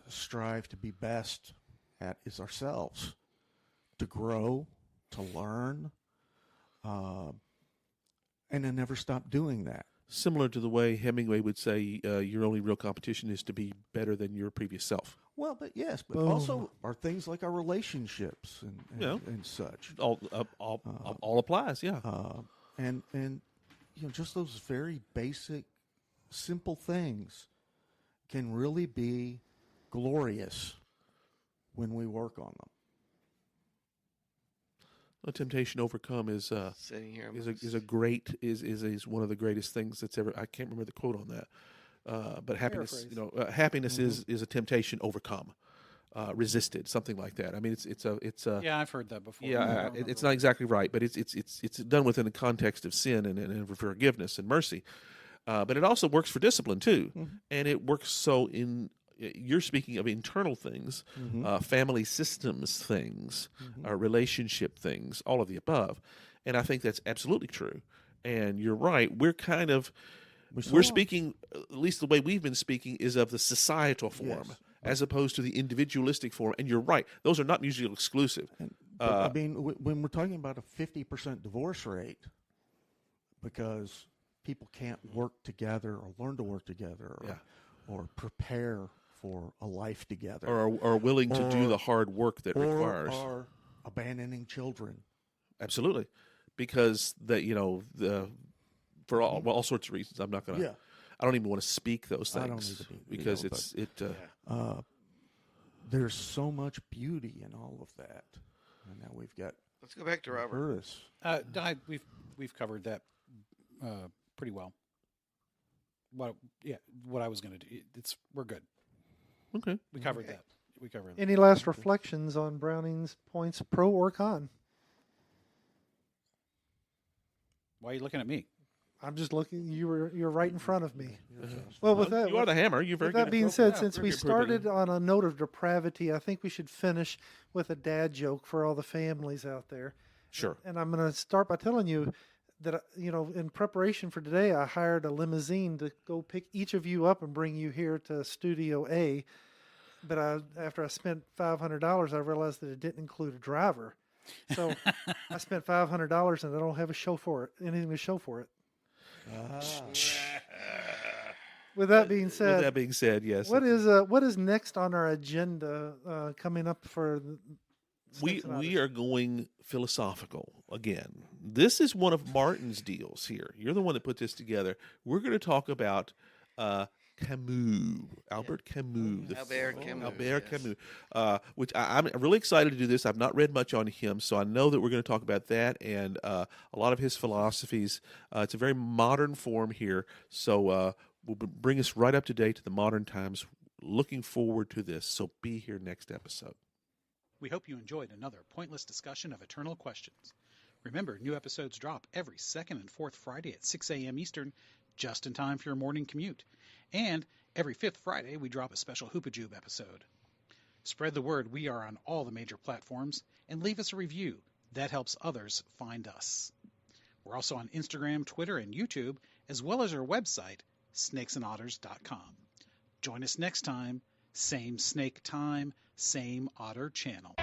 S5: strive to be best at is ourselves, to grow, to learn, and to never stop doing that.
S4: Similar to the way Hemingway would say, your only real competition is to be better than your previous self.
S5: Well, but yes, but
S2: Boom.
S5: also are things like our relationships and such.
S4: All applies, yeah.
S5: And just those very basic, simple things can really be glorious when we work on them.
S4: A temptation overcome is
S3: Sitting here
S4: is one of the greatest things that's ever. I can't remember the quote on that, but happiness.
S2: Paraphrase.
S4: Happiness is a temptation overcome, resisted, something like that. I mean, it's a
S1: Yeah, I've heard that before.
S4: yeah. It's not exactly right, but it's done within the context of sin and forgiveness and mercy. But it also works for discipline too, and it works so in. You're speaking of internal things, family systems things, relationship things, all of the above. And I think that's absolutely true. And you're right. We're kind of, we're speaking, at least the way we've been speaking, is of the societal form as opposed to the individualistic form. And you're right. Those are not mutually exclusive.
S5: I mean, when we're talking about a 50% divorce rate, because people can't work together or learn to work together or prepare for a life together,
S4: or are willing to do the hard work that requires,
S5: or abandoning children.
S4: Absolutely, because for all sorts of reasons, I'm not going to.
S5: Yeah.
S4: I don't even want to speak those things
S5: I don't need to be,
S4: because
S5: there's so much beauty in all of that, and now we've got.
S3: Let's go back to Robert.
S5: Curtis.
S1: We've covered that pretty well. What I was going to do. We're good.
S4: Okay.
S1: We covered that. We covered that.
S2: Any last reflections on Browning's points, pro or con?
S1: Why are you looking at me?
S2: I'm just looking. You're right in front of me. Well, with that,
S4: you are the hammer. You're very
S2: with
S4: good
S2: that
S4: at
S2: being
S4: it.
S2: said,
S4: Yeah,
S2: since we
S4: very appropriately.
S2: started on a note of depravity, I think we should finish with a dad joke for all the families out there.
S4: Sure.
S2: And I'm going to start by telling you that, in preparation for today, I hired a limousine to go pick each of you up and bring you here to Studio A. But after I spent $500, I realized that it didn't include a driver. So I spent $500 and I don't have anything to show for it. With that being said,
S4: Yes.
S2: what is next on our agenda coming up for the
S4: we are going philosophical again. This is one of Martin's deals here. You're the one that put this together. We're going to talk about Camus, Albert Camus.
S3: Albert Camus.
S4: Albert Camus, which I'm really excited to do this. I've not read much on him, so I know that we're going to talk about that and a lot of his philosophies. It's a very modern form here, so will bring us right up to date to the modern times. Looking forward to this, so be here next episode.
S1: We hope you enjoyed another pointless discussion of eternal questions. Remember, new episodes drop every second and fourth Friday at 6 a.m. Eastern, just in time for your morning commute. And every fifth Friday, we drop a special Hoopajube episode. Spread the word we are on all the major platforms, and leave us a review. That helps others find us. We're also on Instagram, Twitter, and YouTube, as well as our website, snakesandotters.com. Join us next time, same snake time, same otter channel.